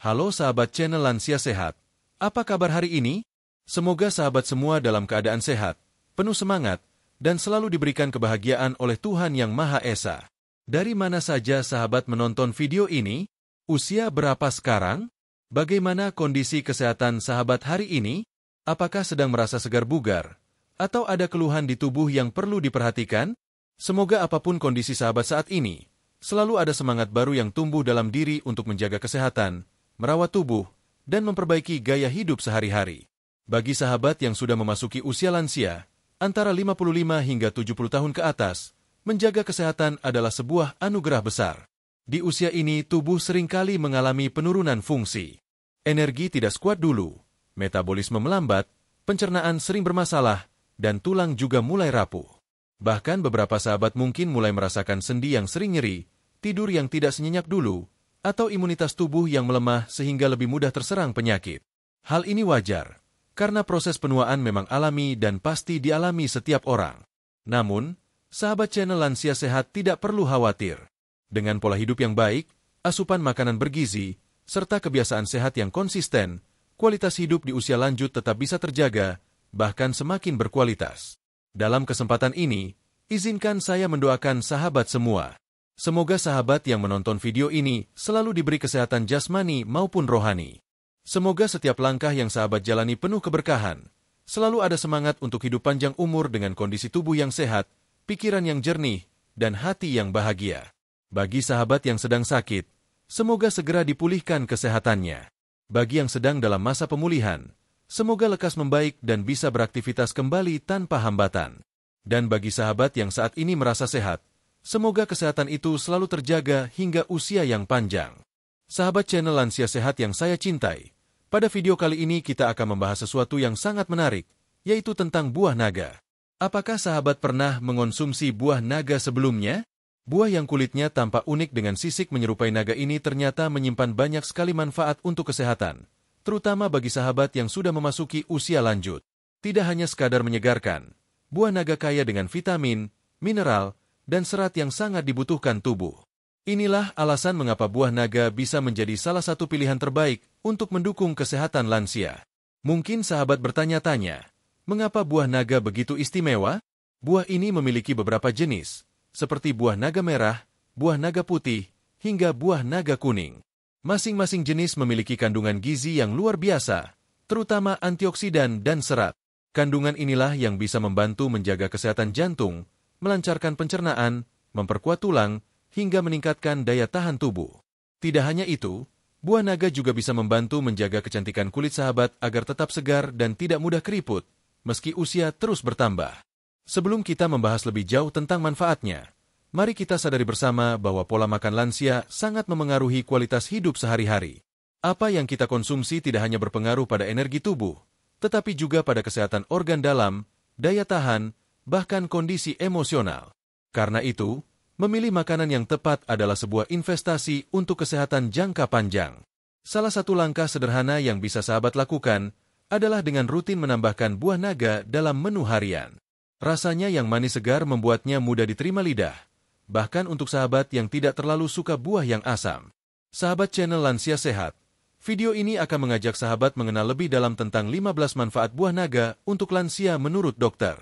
Halo sahabat channel Lansia Sehat. Apa kabar hari ini? Semoga sahabat semua dalam keadaan sehat, penuh semangat, dan selalu diberikan kebahagiaan oleh Tuhan Yang Maha Esa. Dari mana saja sahabat menonton video ini? Usia berapa sekarang? Bagaimana kondisi kesehatan sahabat hari ini? Apakah sedang merasa segar bugar? Atau ada keluhan di tubuh yang perlu diperhatikan? Semoga apapun kondisi sahabat saat ini, selalu ada semangat baru yang tumbuh dalam diri untuk menjaga kesehatan, merawat tubuh, dan memperbaiki gaya hidup sehari-hari. Bagi sahabat yang sudah memasuki usia lansia, antara 55 hingga 70 tahun ke atas, menjaga kesehatan adalah sebuah anugerah besar. Di usia ini, tubuh seringkali mengalami penurunan fungsi. Energi tidak sekuat dulu, metabolisme melambat, pencernaan sering bermasalah, dan tulang juga mulai rapuh. Bahkan beberapa sahabat mungkin mulai merasakan sendi yang sering nyeri, tidur yang tidak senyenyak dulu, atau imunitas tubuh yang melemah sehingga lebih mudah terserang penyakit. Hal ini wajar, karena proses penuaan memang alami dan pasti dialami setiap orang. Namun, sahabat channel Lansia Sehat tidak perlu khawatir. Dengan pola hidup yang baik, asupan makanan bergizi, serta kebiasaan sehat yang konsisten, kualitas hidup di usia lanjut tetap bisa terjaga, bahkan semakin berkualitas. Dalam kesempatan ini, izinkan saya mendoakan sahabat semua. Semoga sahabat yang menonton video ini selalu diberi kesehatan jasmani maupun rohani. Semoga setiap langkah yang sahabat jalani penuh keberkahan. Selalu ada semangat untuk hidup panjang umur dengan kondisi tubuh yang sehat, pikiran yang jernih, dan hati yang bahagia. Bagi sahabat yang sedang sakit, semoga segera dipulihkan kesehatannya. Bagi yang sedang dalam masa pemulihan, semoga lekas membaik dan bisa beraktivitas kembali tanpa hambatan. Dan bagi sahabat yang saat ini merasa sehat, semoga kesehatan itu selalu terjaga hingga usia yang panjang. Sahabat channel Lansia Sehat yang saya cintai, pada video kali ini kita akan membahas sesuatu yang sangat menarik, yaitu tentang buah naga. Apakah sahabat pernah mengonsumsi buah naga sebelumnya? Buah yang kulitnya tampak unik dengan sisik menyerupai naga ini ternyata menyimpan banyak sekali manfaat untuk kesehatan, terutama bagi sahabat yang sudah memasuki usia lanjut. Tidak hanya sekadar menyegarkan, buah naga kaya dengan vitamin, mineral, dan serat yang sangat dibutuhkan tubuh. Inilah alasan mengapa buah naga bisa menjadi salah satu pilihan terbaik untuk mendukung kesehatan lansia. Mungkin sahabat bertanya-tanya, mengapa buah naga begitu istimewa? Buah ini memiliki beberapa jenis, seperti buah naga merah, buah naga putih, hingga buah naga kuning. Masing-masing jenis memiliki kandungan gizi yang luar biasa, terutama antioksidan dan serat. Kandungan inilah yang bisa membantu menjaga kesehatan jantung, melancarkan pencernaan, memperkuat tulang, hingga meningkatkan daya tahan tubuh. Tidak hanya itu, buah naga juga bisa membantu menjaga kecantikan kulit sahabat agar tetap segar dan tidak mudah keriput, meski usia terus bertambah. Sebelum kita membahas lebih jauh tentang manfaatnya, mari kita sadari bersama bahwa pola makan lansia sangat memengaruhi kualitas hidup sehari-hari. Apa yang kita konsumsi tidak hanya berpengaruh pada energi tubuh, tetapi juga pada kesehatan organ dalam, daya tahan, bahkan kondisi emosional. Karena itu, memilih makanan yang tepat adalah sebuah investasi untuk kesehatan jangka panjang. Salah satu langkah sederhana yang bisa sahabat lakukan adalah dengan rutin menambahkan buah naga dalam menu harian. Rasanya yang manis segar membuatnya mudah diterima lidah, bahkan untuk sahabat yang tidak terlalu suka buah yang asam. Sahabat channel Lansia Sehat, video ini akan mengajak sahabat mengenal lebih dalam tentang 15 manfaat buah naga untuk lansia menurut dokter.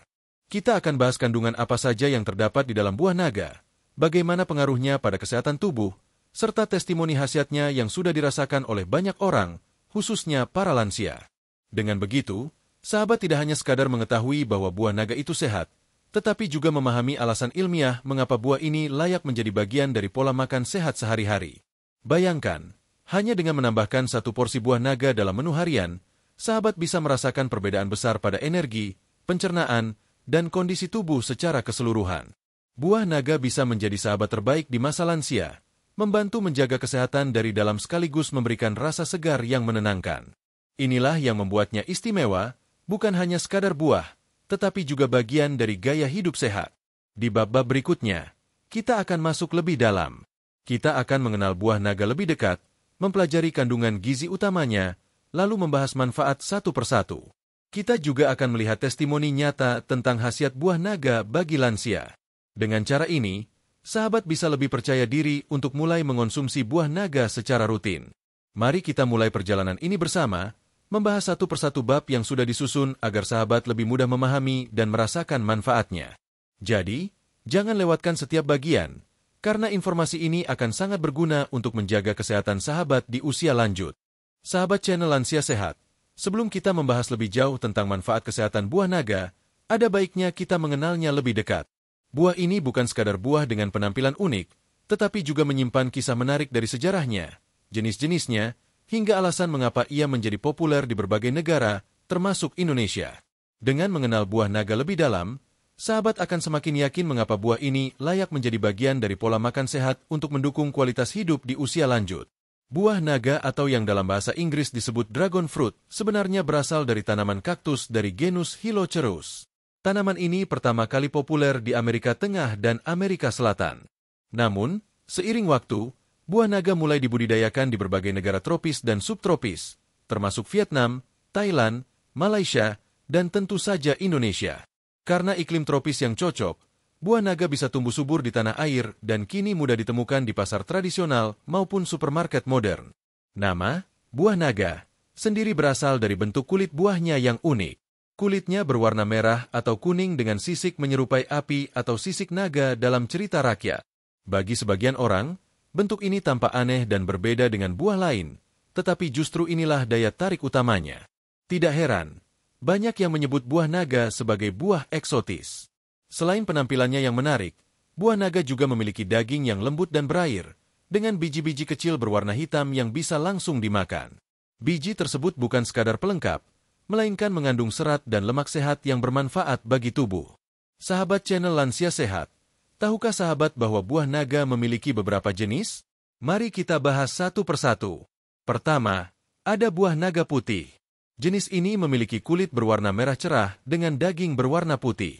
Kita akan bahas kandungan apa saja yang terdapat di dalam buah naga, bagaimana pengaruhnya pada kesehatan tubuh, serta testimoni khasiatnya yang sudah dirasakan oleh banyak orang, khususnya para lansia. Dengan begitu, sahabat tidak hanya sekadar mengetahui bahwa buah naga itu sehat, tetapi juga memahami alasan ilmiah mengapa buah ini layak menjadi bagian dari pola makan sehat sehari-hari. Bayangkan, hanya dengan menambahkan satu porsi buah naga dalam menu harian, sahabat bisa merasakan perbedaan besar pada energi, pencernaan, dan kondisi tubuh secara keseluruhan. Buah naga bisa menjadi sahabat terbaik di masa lansia, membantu menjaga kesehatan dari dalam sekaligus memberikan rasa segar yang menenangkan. Inilah yang membuatnya istimewa, bukan hanya sekadar buah, tetapi juga bagian dari gaya hidup sehat. Di bab-bab berikutnya, kita akan masuk lebih dalam. Kita akan mengenal buah naga lebih dekat, mempelajari kandungan gizi utamanya, lalu membahas manfaat satu persatu. Kita juga akan melihat testimoni nyata tentang khasiat buah naga bagi lansia. Dengan cara ini, sahabat bisa lebih percaya diri untuk mulai mengonsumsi buah naga secara rutin. Mari kita mulai perjalanan ini bersama, membahas satu persatu bab yang sudah disusun agar sahabat lebih mudah memahami dan merasakan manfaatnya. Jadi, jangan lewatkan setiap bagian, karena informasi ini akan sangat berguna untuk menjaga kesehatan sahabat di usia lanjut. Sahabat channel Lansia Sehat, sebelum kita membahas lebih jauh tentang manfaat kesehatan buah naga, ada baiknya kita mengenalnya lebih dekat. Buah ini bukan sekadar buah dengan penampilan unik, tetapi juga menyimpan kisah menarik dari sejarahnya, jenis-jenisnya, hingga alasan mengapa ia menjadi populer di berbagai negara, termasuk Indonesia. Dengan mengenal buah naga lebih dalam, sahabat akan semakin yakin mengapa buah ini layak menjadi bagian dari pola makan sehat untuk mendukung kualitas hidup di usia lanjut. Buah naga atau yang dalam bahasa Inggris disebut dragon fruit sebenarnya berasal dari tanaman kaktus dari genus Hylocerus. Tanaman ini pertama kali populer di Amerika Tengah dan Amerika Selatan. Namun, seiring waktu, buah naga mulai dibudidayakan di berbagai negara tropis dan subtropis, termasuk Vietnam, Thailand, Malaysia, dan tentu saja Indonesia. Karena iklim tropis yang cocok, buah naga bisa tumbuh subur di tanah air dan kini mudah ditemukan di pasar tradisional maupun supermarket modern. Nama, buah naga, sendiri berasal dari bentuk kulit buahnya yang unik. Kulitnya berwarna merah atau kuning dengan sisik menyerupai api atau sisik naga dalam cerita rakyat. Bagi sebagian orang, bentuk ini tampak aneh dan berbeda dengan buah lain, tetapi justru inilah daya tarik utamanya. Tidak heran, banyak yang menyebut buah naga sebagai buah eksotis. Selain penampilannya yang menarik, buah naga juga memiliki daging yang lembut dan berair, dengan biji-biji kecil berwarna hitam yang bisa langsung dimakan. Biji tersebut bukan sekadar pelengkap, melainkan mengandung serat dan lemak sehat yang bermanfaat bagi tubuh. Sahabat channel Lansia Sehat, tahukah sahabat bahwa buah naga memiliki beberapa jenis? Mari kita bahas satu persatu. Pertama, ada buah naga putih. Jenis ini memiliki kulit berwarna merah cerah dengan daging berwarna putih.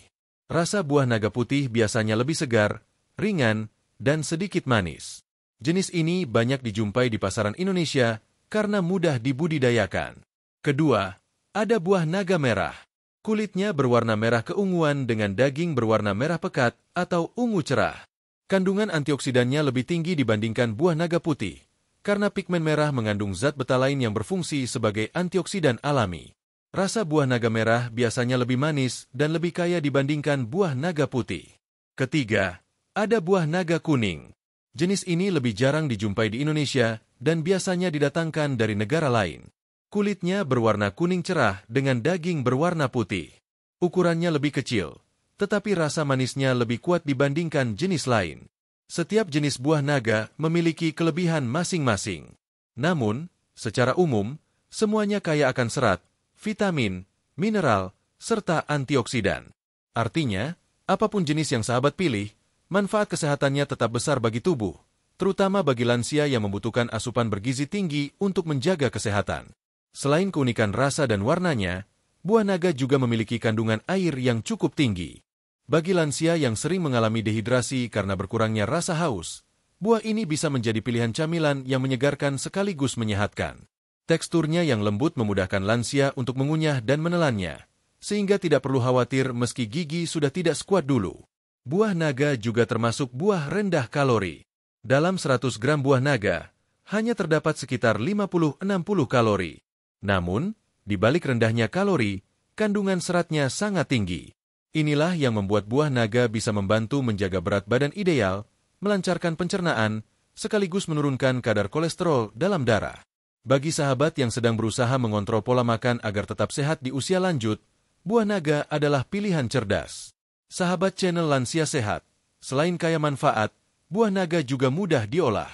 Rasa buah naga putih biasanya lebih segar, ringan, dan sedikit manis. Jenis ini banyak dijumpai di pasaran Indonesia karena mudah dibudidayakan. Kedua, ada buah naga merah. Kulitnya berwarna merah keunguan dengan daging berwarna merah pekat atau ungu cerah. Kandungan antioksidannya lebih tinggi dibandingkan buah naga putih, karena pigmen merah mengandung zat betalain yang berfungsi sebagai antioksidan alami. Rasa buah naga merah biasanya lebih manis dan lebih kaya dibandingkan buah naga putih. Ketiga, ada buah naga kuning. Jenis ini lebih jarang dijumpai di Indonesia dan biasanya didatangkan dari negara lain. Kulitnya berwarna kuning cerah dengan daging berwarna putih. Ukurannya lebih kecil, tetapi rasa manisnya lebih kuat dibandingkan jenis lain. Setiap jenis buah naga memiliki kelebihan masing-masing. Namun, secara umum, semuanya kaya akan serat, vitamin, mineral, serta antioksidan. Artinya, apapun jenis yang sahabat pilih, manfaat kesehatannya tetap besar bagi tubuh, terutama bagi lansia yang membutuhkan asupan bergizi tinggi untuk menjaga kesehatan. Selain keunikan rasa dan warnanya, buah naga juga memiliki kandungan air yang cukup tinggi. Bagi lansia yang sering mengalami dehidrasi karena berkurangnya rasa haus, buah ini bisa menjadi pilihan camilan yang menyegarkan sekaligus menyehatkan. Teksturnya yang lembut memudahkan lansia untuk mengunyah dan menelannya, sehingga tidak perlu khawatir meski gigi sudah tidak sekuat dulu. Buah naga juga termasuk buah rendah kalori. Dalam 100 gram buah naga, hanya terdapat sekitar 50-60 kalori. Namun, di balik rendahnya kalori, kandungan seratnya sangat tinggi. Inilah yang membuat buah naga bisa membantu menjaga berat badan ideal, melancarkan pencernaan, sekaligus menurunkan kadar kolesterol dalam darah. Bagi sahabat yang sedang berusaha mengontrol pola makan agar tetap sehat di usia lanjut, buah naga adalah pilihan cerdas. Sahabat channel Lansia Sehat, selain kaya manfaat, buah naga juga mudah diolah.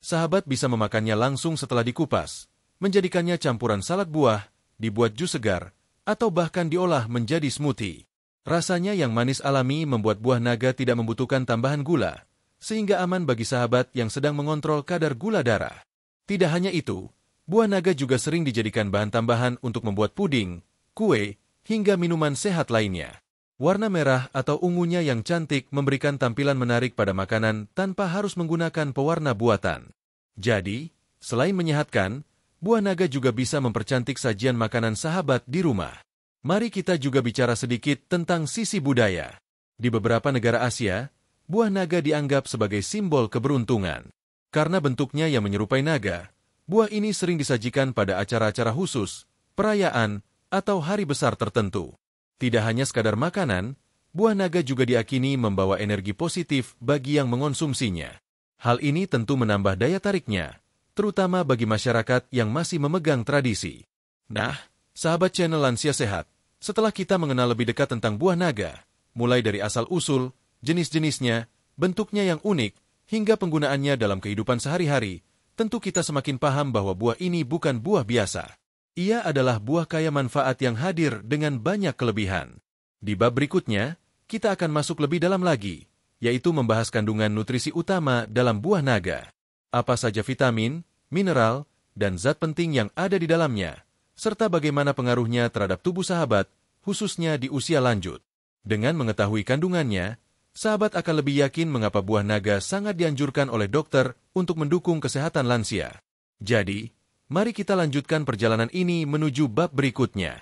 Sahabat bisa memakannya langsung setelah dikupas, menjadikannya campuran salad buah, dibuat jus segar, atau bahkan diolah menjadi smoothie. Rasanya yang manis alami membuat buah naga tidak membutuhkan tambahan gula, sehingga aman bagi sahabat yang sedang mengontrol kadar gula darah. Tidak hanya itu, buah naga juga sering dijadikan bahan tambahan untuk membuat puding, kue, hingga minuman sehat lainnya. Warna merah atau ungunya yang cantik memberikan tampilan menarik pada makanan tanpa harus menggunakan pewarna buatan. Jadi, selain menyehatkan, buah naga juga bisa mempercantik sajian makanan sahabat di rumah. Mari kita juga bicara sedikit tentang sisi budaya. Di beberapa negara Asia, buah naga dianggap sebagai simbol keberuntungan. Karena bentuknya yang menyerupai naga, Buah ini sering disajikan pada acara-acara khusus, perayaan, atau hari besar tertentu. Tidak hanya sekadar makanan, buah naga juga diyakini membawa energi positif bagi yang mengonsumsinya. Hal ini tentu menambah daya tariknya, terutama bagi masyarakat yang masih memegang tradisi. Nah, sahabat channel Lansia Sehat, setelah kita mengenal lebih dekat tentang buah naga, mulai dari asal-usul, jenis-jenisnya, bentuknya yang unik, hingga penggunaannya dalam kehidupan sehari-hari, tentu kita semakin paham bahwa buah ini bukan buah biasa. Ia adalah buah kaya manfaat yang hadir dengan banyak kelebihan. Di bab berikutnya, kita akan masuk lebih dalam lagi, yaitu membahas kandungan nutrisi utama dalam buah naga. Apa saja vitamin, mineral, dan zat penting yang ada di dalamnya, serta bagaimana pengaruhnya terhadap tubuh sahabat, khususnya di usia lanjut. Dengan mengetahui kandungannya, sahabat akan lebih yakin mengapa buah naga sangat dianjurkan oleh dokter untuk mendukung kesehatan lansia. Jadi, mari kita lanjutkan perjalanan ini menuju bab berikutnya.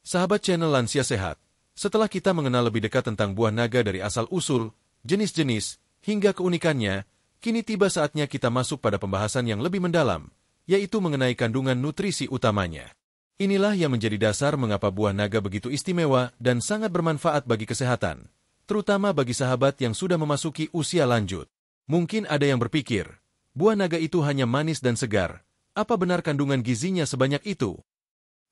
Sahabat channel Lansia Sehat, setelah kita mengenal lebih dekat tentang buah naga dari asal-usul, jenis-jenis, hingga keunikannya, kini tiba saatnya kita masuk pada pembahasan yang lebih mendalam, yaitu mengenai kandungan nutrisi utamanya. Inilah yang menjadi dasar mengapa buah naga begitu istimewa dan sangat bermanfaat bagi kesehatan, terutama bagi sahabat yang sudah memasuki usia lanjut. Mungkin ada yang berpikir, buah naga itu hanya manis dan segar. Apa benar kandungan gizinya sebanyak itu?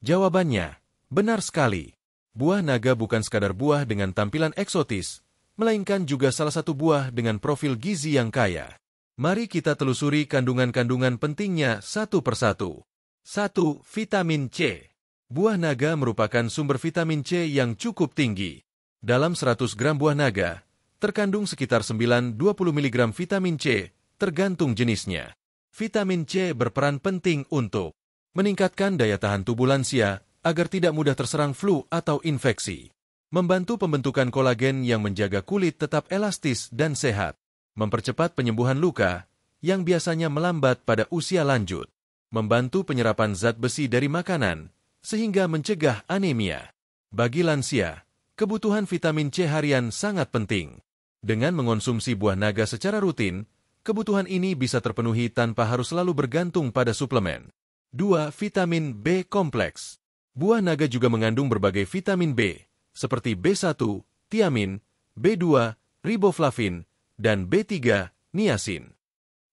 Jawabannya, benar sekali. Buah naga bukan sekadar buah dengan tampilan eksotis, melainkan juga salah satu buah dengan profil gizi yang kaya. Mari kita telusuri kandungan-kandungan pentingnya satu persatu. 1. Vitamin C. Buah naga merupakan sumber vitamin C yang cukup tinggi. Dalam 100 gram buah naga, terkandung sekitar 9-20 mg vitamin C, tergantung jenisnya. Vitamin C berperan penting untuk meningkatkan daya tahan tubuh lansia agar tidak mudah terserang flu atau infeksi, membantu pembentukan kolagen yang menjaga kulit tetap elastis dan sehat, mempercepat penyembuhan luka yang biasanya melambat pada usia lanjut, membantu penyerapan zat besi dari makanan sehingga mencegah anemia. Bagi lansia, kebutuhan vitamin C harian sangat penting. Dengan mengonsumsi buah naga secara rutin, kebutuhan ini bisa terpenuhi tanpa harus selalu bergantung pada suplemen. 2. Vitamin B kompleks. Buah naga juga mengandung berbagai vitamin B, seperti B1, tiamin, B2, riboflavin, dan B3, niacin.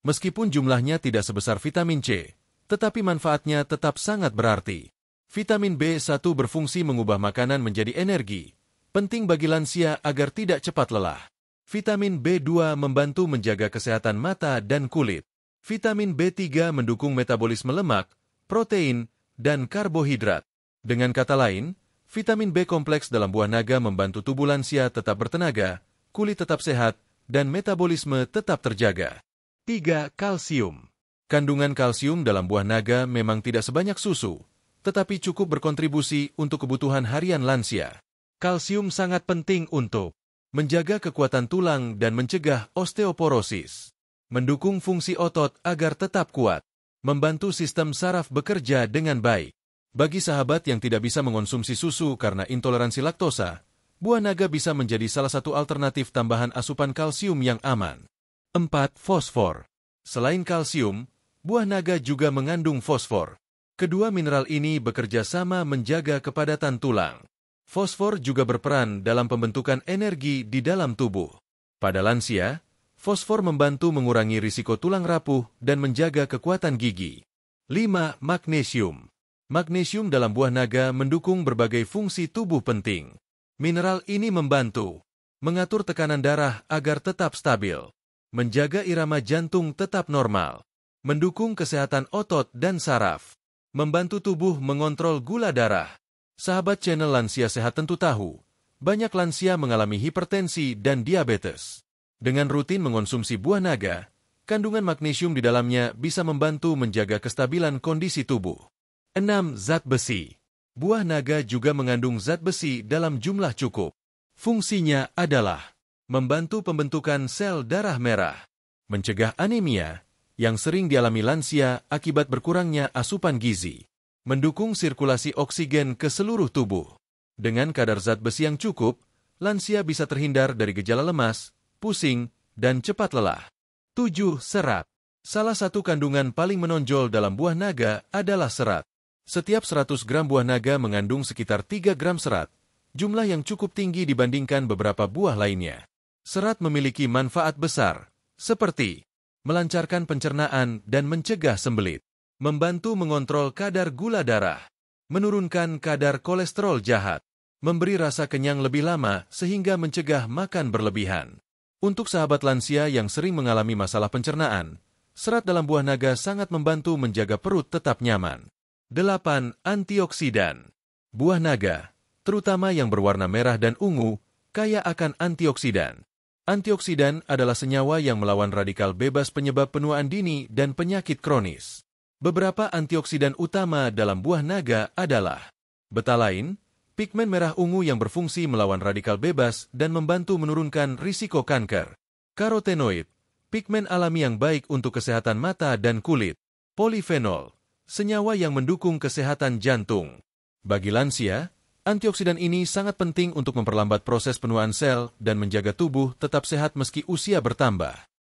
Meskipun jumlahnya tidak sebesar vitamin C, tetapi manfaatnya tetap sangat berarti. Vitamin B1 berfungsi mengubah makanan menjadi energi, penting bagi lansia agar tidak cepat lelah. Vitamin B2 membantu menjaga kesehatan mata dan kulit. Vitamin B3 mendukung metabolisme lemak, protein, dan karbohidrat. Dengan kata lain, vitamin B kompleks dalam buah naga membantu tubuh lansia tetap bertenaga, kulit tetap sehat, dan metabolisme tetap terjaga. 3. Kalsium. Kandungan kalsium dalam buah naga memang tidak sebanyak susu, tetapi cukup berkontribusi untuk kebutuhan harian lansia. Kalsium sangat penting untuk menjaga kekuatan tulang dan mencegah osteoporosis, mendukung fungsi otot agar tetap kuat, membantu sistem saraf bekerja dengan baik. Bagi sahabat yang tidak bisa mengonsumsi susu karena intoleransi laktosa, buah naga bisa menjadi salah satu alternatif tambahan asupan kalsium yang aman. 4. Fosfor. Selain kalsium, buah naga juga mengandung fosfor. Kedua mineral ini bekerja sama menjaga kepadatan tulang. Fosfor juga berperan dalam pembentukan energi di dalam tubuh. Pada lansia, fosfor membantu mengurangi risiko tulang rapuh dan menjaga kekuatan gigi. 5. Magnesium. Magnesium dalam buah naga mendukung berbagai fungsi tubuh penting. Mineral ini membantu mengatur tekanan darah agar tetap stabil, menjaga irama jantung tetap normal, mendukung kesehatan otot dan saraf, membantu tubuh mengontrol gula darah. Sahabat channel Lansia Sehat tentu tahu, banyak lansia mengalami hipertensi dan diabetes. Dengan rutin mengonsumsi buah naga, kandungan magnesium di dalamnya bisa membantu menjaga kestabilan kondisi tubuh. 6. Zat besi. Buah naga juga mengandung zat besi dalam jumlah cukup. Fungsinya adalah membantu pembentukan sel darah merah, mencegah anemia yang sering dialami lansia akibat berkurangnya asupan gizi, mendukung sirkulasi oksigen ke seluruh tubuh. Dengan kadar zat besi yang cukup, lansia bisa terhindar dari gejala lemas, pusing, dan cepat lelah. 7. Serat. Salah satu kandungan paling menonjol dalam buah naga adalah serat. Setiap 100 gram buah naga mengandung sekitar 3 gram serat, jumlah yang cukup tinggi dibandingkan beberapa buah lainnya. Serat memiliki manfaat besar, seperti melancarkan pencernaan dan mencegah sembelit, membantu mengontrol kadar gula darah, menurunkan kadar kolesterol jahat, memberi rasa kenyang lebih lama sehingga mencegah makan berlebihan. Untuk sahabat lansia yang sering mengalami masalah pencernaan, serat dalam buah naga sangat membantu menjaga perut tetap nyaman. 8. Antioksidan. Buah naga, terutama yang berwarna merah dan ungu, kaya akan antioksidan. Antioksidan adalah senyawa yang melawan radikal bebas penyebab penuaan dini dan penyakit kronis. Beberapa antioksidan utama dalam buah naga adalah betalain, pigmen merah ungu yang berfungsi melawan radikal bebas dan membantu menurunkan risiko kanker. Karotenoid, pigmen alami yang baik untuk kesehatan mata dan kulit. Polifenol, senyawa yang mendukung kesehatan jantung. Bagi lansia, antioksidan ini sangat penting untuk memperlambat proses penuaan sel dan menjaga tubuh tetap sehat meski usia bertambah.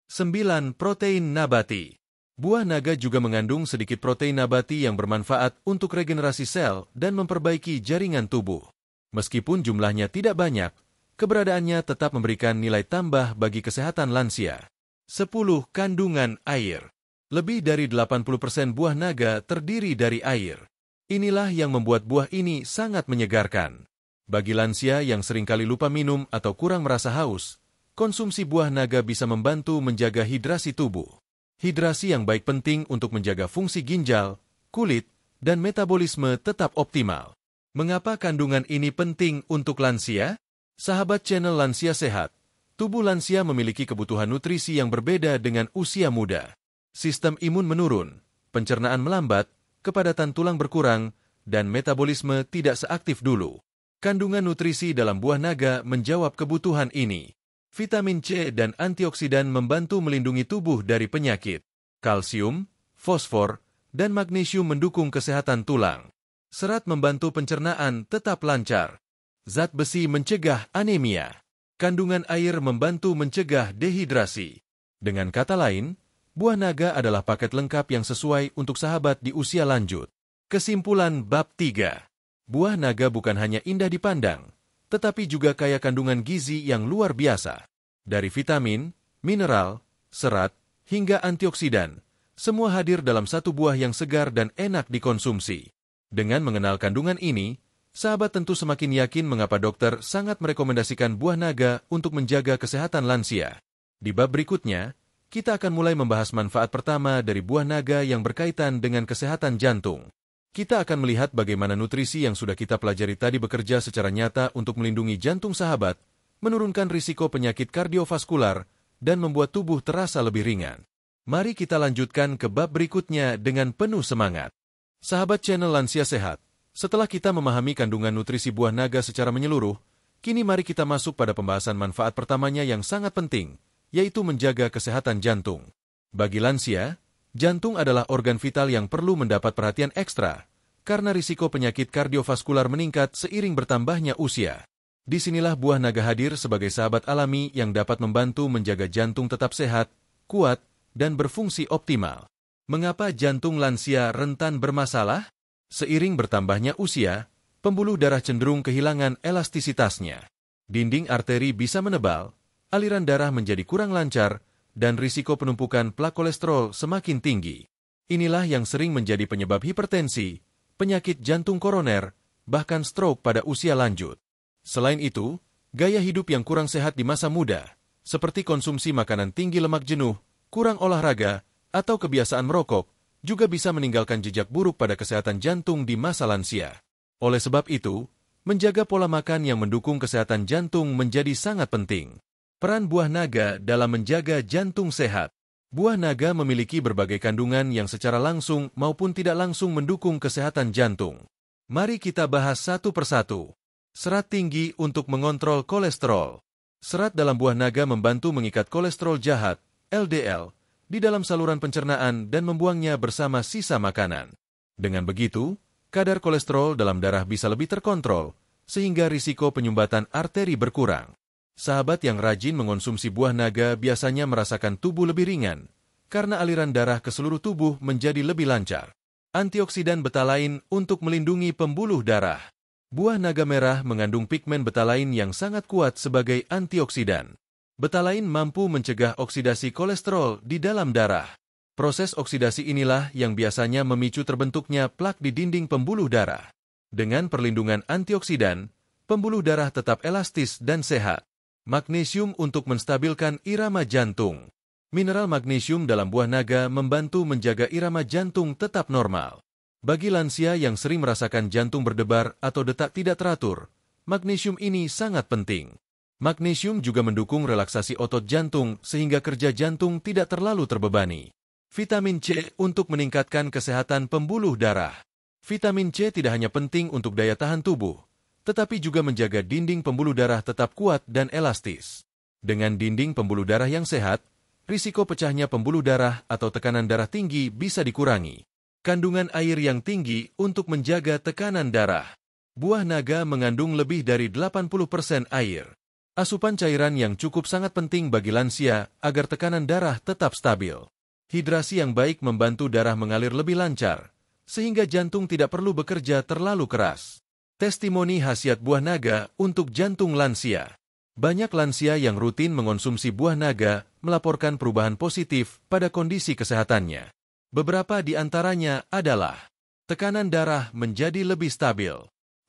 9. Protein nabati. Buah naga juga mengandung sedikit protein nabati yang bermanfaat untuk regenerasi sel dan memperbaiki jaringan tubuh. Meskipun jumlahnya tidak banyak, keberadaannya tetap memberikan nilai tambah bagi kesehatan lansia. 10. Kandungan air. Lebih dari 80% buah naga terdiri dari air. Inilah yang membuat buah ini sangat menyegarkan. Bagi lansia yang seringkali lupa minum atau kurang merasa haus, konsumsi buah naga bisa membantu menjaga hidrasi tubuh. Hidrasi yang baik penting untuk menjaga fungsi ginjal, kulit, dan metabolisme tetap optimal. Mengapa kandungan ini penting untuk lansia? Sahabat channel Lansia Sehat, tubuh lansia memiliki kebutuhan nutrisi yang berbeda dengan usia muda. Sistem imun menurun, pencernaan melambat, kepadatan tulang berkurang, dan metabolisme tidak seaktif dulu. Kandungan nutrisi dalam buah naga menjawab kebutuhan ini. Vitamin C dan antioksidan membantu melindungi tubuh dari penyakit. Kalsium, fosfor, dan magnesium mendukung kesehatan tulang. Serat membantu pencernaan tetap lancar. Zat besi mencegah anemia. Kandungan air membantu mencegah dehidrasi. Dengan kata lain, buah naga adalah paket lengkap yang sesuai untuk sahabat di usia lanjut. Kesimpulan bab 3. Buah naga bukan hanya indah dipandang, tetapi juga kaya kandungan gizi yang luar biasa. Dari vitamin, mineral, serat, hingga antioksidan, semua hadir dalam satu buah yang segar dan enak dikonsumsi. Dengan mengenal kandungan ini, sahabat tentu semakin yakin mengapa dokter sangat merekomendasikan buah naga untuk menjaga kesehatan lansia. Di bab berikutnya, kita akan mulai membahas manfaat pertama dari buah naga yang berkaitan dengan kesehatan jantung. Kita akan melihat bagaimana nutrisi yang sudah kita pelajari tadi bekerja secara nyata untuk melindungi jantung sahabat, menurunkan risiko penyakit kardiovaskular, dan membuat tubuh terasa lebih ringan. Mari kita lanjutkan ke bab berikutnya dengan penuh semangat. Sahabat channel Lansia Sehat, setelah kita memahami kandungan nutrisi buah naga secara menyeluruh, kini mari kita masuk pada pembahasan manfaat pertamanya yang sangat penting, yaitu menjaga kesehatan jantung. Bagi lansia, jantung adalah organ vital yang perlu mendapat perhatian ekstra, karena risiko penyakit kardiovaskular meningkat seiring bertambahnya usia. Disinilah buah naga hadir sebagai sahabat alami yang dapat membantu menjaga jantung tetap sehat, kuat, dan berfungsi optimal. Mengapa jantung lansia rentan bermasalah? Seiring bertambahnya usia, pembuluh darah cenderung kehilangan elastisitasnya. Dinding arteri bisa menebal, aliran darah menjadi kurang lancar, dan risiko penumpukan plak kolesterol semakin tinggi. Inilah yang sering menjadi penyebab hipertensi, penyakit jantung koroner, bahkan stroke pada usia lanjut. Selain itu, gaya hidup yang kurang sehat di masa muda, seperti konsumsi makanan tinggi lemak jenuh, kurang olahraga, atau kebiasaan merokok, juga bisa meninggalkan jejak buruk pada kesehatan jantung di masa lansia. Oleh sebab itu, menjaga pola makan yang mendukung kesehatan jantung menjadi sangat penting. Peran buah naga dalam menjaga jantung sehat. Buah naga memiliki berbagai kandungan yang secara langsung maupun tidak langsung mendukung kesehatan jantung. Mari kita bahas satu persatu. Serat tinggi untuk mengontrol kolesterol. Serat dalam buah naga membantu mengikat kolesterol jahat, LDL, di dalam saluran pencernaan dan membuangnya bersama sisa makanan. Dengan begitu, kadar kolesterol dalam darah bisa lebih terkontrol, sehingga risiko penyumbatan arteri berkurang. Sahabat yang rajin mengonsumsi buah naga biasanya merasakan tubuh lebih ringan, karena aliran darah ke seluruh tubuh menjadi lebih lancar. Antioksidan betalain untuk melindungi pembuluh darah. Buah naga merah mengandung pigmen betalain yang sangat kuat sebagai antioksidan. Betalain mampu mencegah oksidasi kolesterol di dalam darah. Proses oksidasi inilah yang biasanya memicu terbentuknya plak di dinding pembuluh darah. Dengan perlindungan antioksidan, pembuluh darah tetap elastis dan sehat. Magnesium untuk menstabilkan irama jantung. Mineral magnesium dalam buah naga membantu menjaga irama jantung tetap normal. Bagi lansia yang sering merasakan jantung berdebar atau detak tidak teratur, magnesium ini sangat penting. Magnesium juga mendukung relaksasi otot jantung sehingga kerja jantung tidak terlalu terbebani. Vitamin C untuk meningkatkan kesehatan pembuluh darah. Vitamin C tidak hanya penting untuk daya tahan tubuh, tetapi juga menjaga dinding pembuluh darah tetap kuat dan elastis. Dengan dinding pembuluh darah yang sehat, risiko pecahnya pembuluh darah atau tekanan darah tinggi bisa dikurangi. Kandungan air yang tinggi untuk menjaga tekanan darah. Buah naga mengandung lebih dari 80% air. Asupan cairan yang cukup sangat penting bagi lansia agar tekanan darah tetap stabil. Hidrasi yang baik membantu darah mengalir lebih lancar, sehingga jantung tidak perlu bekerja terlalu keras. Testimoni khasiat buah naga untuk jantung lansia. Banyak lansia yang rutin mengonsumsi buah naga melaporkan perubahan positif pada kondisi kesehatannya. Beberapa di antaranya adalah tekanan darah menjadi lebih stabil.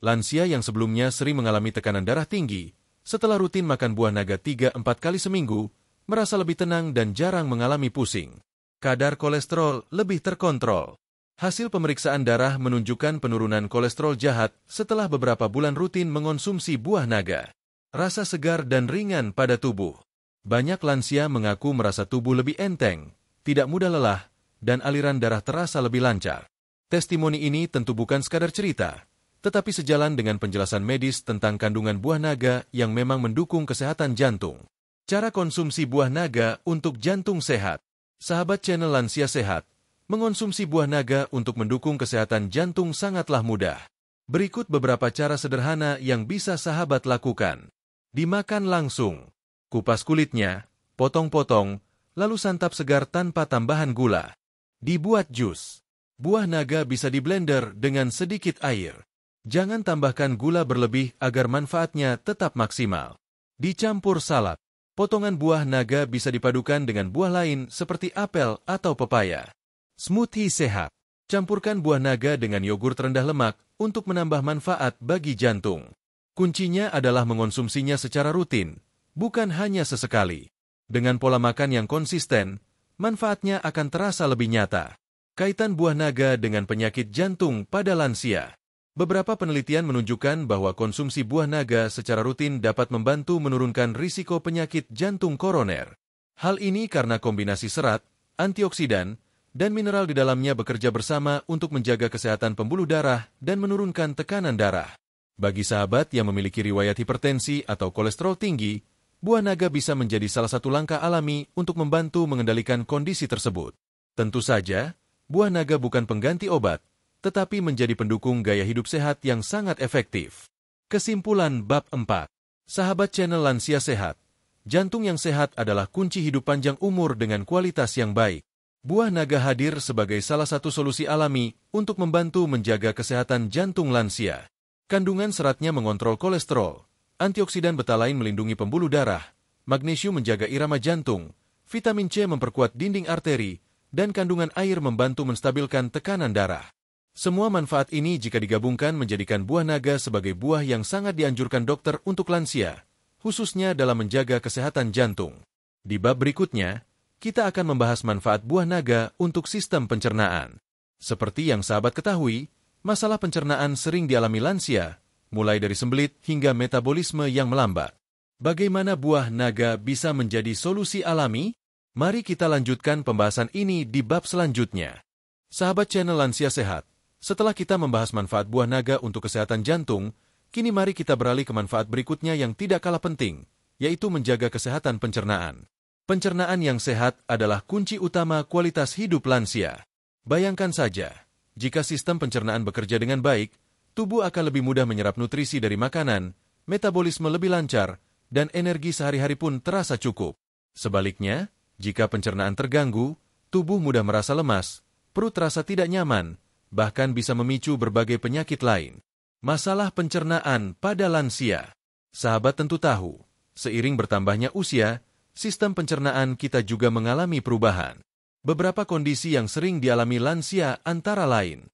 Lansia yang sebelumnya sering mengalami tekanan darah tinggi, setelah rutin makan buah naga 3-4 kali seminggu, merasa lebih tenang dan jarang mengalami pusing. Kadar kolesterol lebih terkontrol. Hasil pemeriksaan darah menunjukkan penurunan kolesterol jahat setelah beberapa bulan rutin mengonsumsi buah naga. Rasa segar dan ringan pada tubuh. Banyak lansia mengaku merasa tubuh lebih enteng, tidak mudah lelah, dan aliran darah terasa lebih lancar. Testimoni ini tentu bukan sekadar cerita, tetapi sejalan dengan penjelasan medis tentang kandungan buah naga yang memang mendukung kesehatan jantung. Cara konsumsi buah naga untuk jantung sehat. Sahabat channel Lansia Sehat, mengonsumsi buah naga untuk mendukung kesehatan jantung sangatlah mudah. Berikut beberapa cara sederhana yang bisa sahabat lakukan. Dimakan langsung. Kupas kulitnya, potong-potong, lalu santap segar tanpa tambahan gula. Dibuat jus. Buah naga bisa diblender dengan sedikit air. Jangan tambahkan gula berlebih agar manfaatnya tetap maksimal. Dicampur salad. Potongan buah naga bisa dipadukan dengan buah lain seperti apel atau pepaya. Smoothie sehat. Campurkan buah naga dengan yogurt rendah lemak untuk menambah manfaat bagi jantung. Kuncinya adalah mengonsumsinya secara rutin, bukan hanya sesekali. Dengan pola makan yang konsisten, manfaatnya akan terasa lebih nyata. Kaitan buah naga dengan penyakit jantung pada lansia. Beberapa penelitian menunjukkan bahwa konsumsi buah naga secara rutin dapat membantu menurunkan risiko penyakit jantung koroner. Hal ini karena kombinasi serat, antioksidan, dan mineral di dalamnya bekerja bersama untuk menjaga kesehatan pembuluh darah dan menurunkan tekanan darah. Bagi sahabat yang memiliki riwayat hipertensi atau kolesterol tinggi, buah naga bisa menjadi salah satu langkah alami untuk membantu mengendalikan kondisi tersebut. Tentu saja, buah naga bukan pengganti obat, tetapi menjadi pendukung gaya hidup sehat yang sangat efektif. Kesimpulan bab 4. Sahabat channel Lansia Sehat, jantung yang sehat adalah kunci hidup panjang umur dengan kualitas yang baik. Buah naga hadir sebagai salah satu solusi alami untuk membantu menjaga kesehatan jantung lansia. Kandungan seratnya mengontrol kolesterol, antioksidan betalain melindungi pembuluh darah, magnesium menjaga irama jantung, vitamin C memperkuat dinding arteri, dan kandungan air membantu menstabilkan tekanan darah. Semua manfaat ini jika digabungkan menjadikan buah naga sebagai buah yang sangat dianjurkan dokter untuk lansia, khususnya dalam menjaga kesehatan jantung. Di bab berikutnya, kita akan membahas manfaat buah naga untuk sistem pencernaan. Seperti yang sahabat ketahui, masalah pencernaan sering dialami lansia, mulai dari sembelit hingga metabolisme yang melambat. Bagaimana buah naga bisa menjadi solusi alami? Mari kita lanjutkan pembahasan ini di bab selanjutnya. Sahabat channel Lansia Sehat, setelah kita membahas manfaat buah naga untuk kesehatan jantung, kini mari kita beralih ke manfaat berikutnya yang tidak kalah penting, yaitu menjaga kesehatan pencernaan. Pencernaan yang sehat adalah kunci utama kualitas hidup lansia. Bayangkan saja, jika sistem pencernaan bekerja dengan baik, tubuh akan lebih mudah menyerap nutrisi dari makanan, metabolisme lebih lancar, dan energi sehari-hari pun terasa cukup. Sebaliknya, jika pencernaan terganggu, tubuh mudah merasa lemas, perut terasa tidak nyaman, bahkan bisa memicu berbagai penyakit lain. Masalah pencernaan pada lansia. Sahabat tentu tahu, seiring bertambahnya usia, sistem pencernaan kita juga mengalami perubahan. Beberapa kondisi yang sering dialami lansia antara lain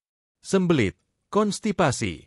sembelit, konstipasi.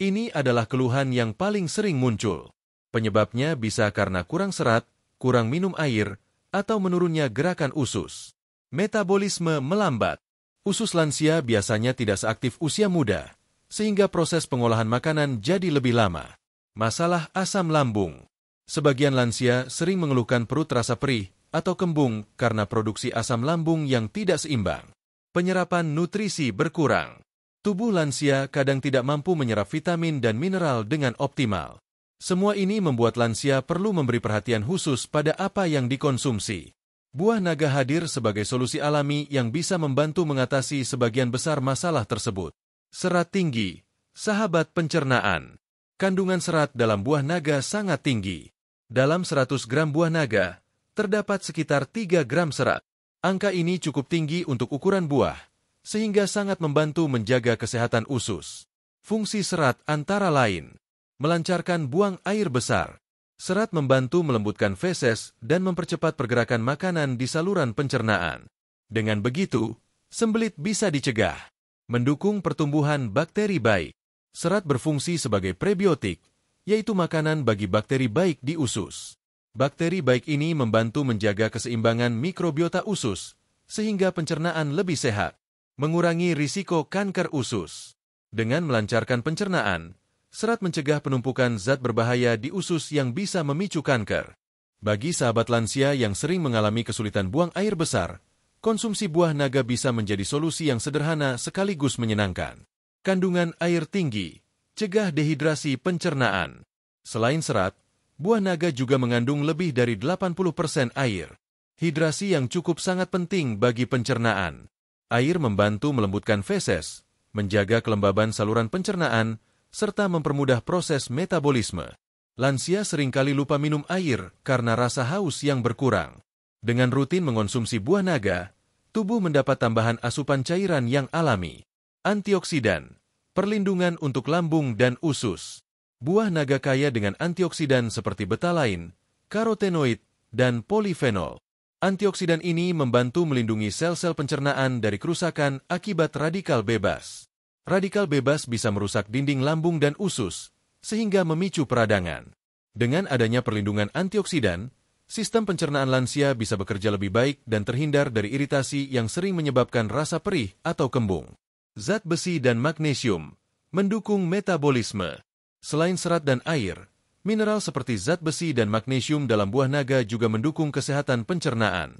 Ini adalah keluhan yang paling sering muncul. Penyebabnya bisa karena kurang serat, kurang minum air, atau menurunnya gerakan usus. Metabolisme melambat. Usus lansia biasanya tidak seaktif usia muda, sehingga proses pengolahan makanan jadi lebih lama. Masalah asam lambung. Sebagian lansia sering mengeluhkan perut terasa perih atau kembung karena produksi asam lambung yang tidak seimbang. Penyerapan nutrisi berkurang. Tubuh lansia kadang tidak mampu menyerap vitamin dan mineral dengan optimal. Semua ini membuat lansia perlu memberi perhatian khusus pada apa yang dikonsumsi. Buah naga hadir sebagai solusi alami yang bisa membantu mengatasi sebagian besar masalah tersebut. Serat tinggi. Sahabat pencernaan. Kandungan serat dalam buah naga sangat tinggi. Dalam 100 gram buah naga, terdapat sekitar 3 gram serat. Angka ini cukup tinggi untuk ukuran buah, sehingga sangat membantu menjaga kesehatan usus. Fungsi serat antara lain, melancarkan buang air besar. Serat membantu melembutkan feses dan mempercepat pergerakan makanan di saluran pencernaan. Dengan begitu, sembelit bisa dicegah. Mendukung pertumbuhan bakteri baik. Serat berfungsi sebagai prebiotik, yaitu makanan bagi bakteri baik di usus. Bakteri baik ini membantu menjaga keseimbangan mikrobiota usus, sehingga pencernaan lebih sehat. Mengurangi risiko kanker usus. Dengan melancarkan pencernaan, serat mencegah penumpukan zat berbahaya di usus yang bisa memicu kanker. Bagi sahabat lansia yang sering mengalami kesulitan buang air besar, konsumsi buah naga bisa menjadi solusi yang sederhana sekaligus menyenangkan. Kandungan air tinggi, cegah dehidrasi pencernaan. Selain serat, buah naga juga mengandung lebih dari 80% air. Hidrasi yang cukup sangat penting bagi pencernaan. Air membantu melembutkan feses, menjaga kelembaban saluran pencernaan, serta mempermudah proses metabolisme. Lansia seringkali lupa minum air karena rasa haus yang berkurang. Dengan rutin mengonsumsi buah naga, tubuh mendapat tambahan asupan cairan yang alami. Antioksidan, perlindungan untuk lambung dan usus. Buah naga kaya dengan antioksidan seperti betalain, karotenoid, dan polifenol. Antioksidan ini membantu melindungi sel-sel pencernaan dari kerusakan akibat radikal bebas. Radikal bebas bisa merusak dinding lambung dan usus, sehingga memicu peradangan. Dengan adanya perlindungan antioksidan, sistem pencernaan lansia bisa bekerja lebih baik dan terhindar dari iritasi yang sering menyebabkan rasa perih atau kembung. Zat besi dan magnesium mendukung metabolisme. Selain serat dan air, mineral seperti zat besi dan magnesium dalam buah naga juga mendukung kesehatan pencernaan.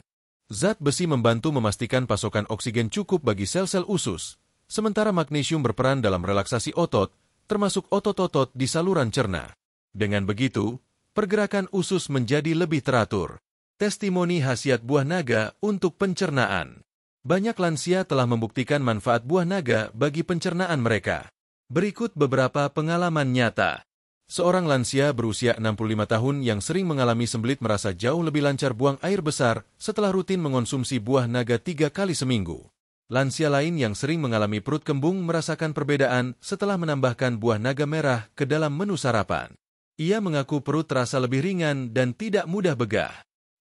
Zat besi membantu memastikan pasokan oksigen cukup bagi sel-sel usus, sementara magnesium berperan dalam relaksasi otot, termasuk otot-otot di saluran cerna. Dengan begitu, pergerakan usus menjadi lebih teratur. Testimoni khasiat buah naga untuk pencernaan. Banyak lansia telah membuktikan manfaat buah naga bagi pencernaan mereka. Berikut beberapa pengalaman nyata. Seorang lansia berusia 65 tahun yang sering mengalami sembelit merasa jauh lebih lancar buang air besar setelah rutin mengonsumsi buah naga 3 kali seminggu. Lansia lain yang sering mengalami perut kembung merasakan perbedaan setelah menambahkan buah naga merah ke dalam menu sarapan. Ia mengaku perut terasa lebih ringan dan tidak mudah begah.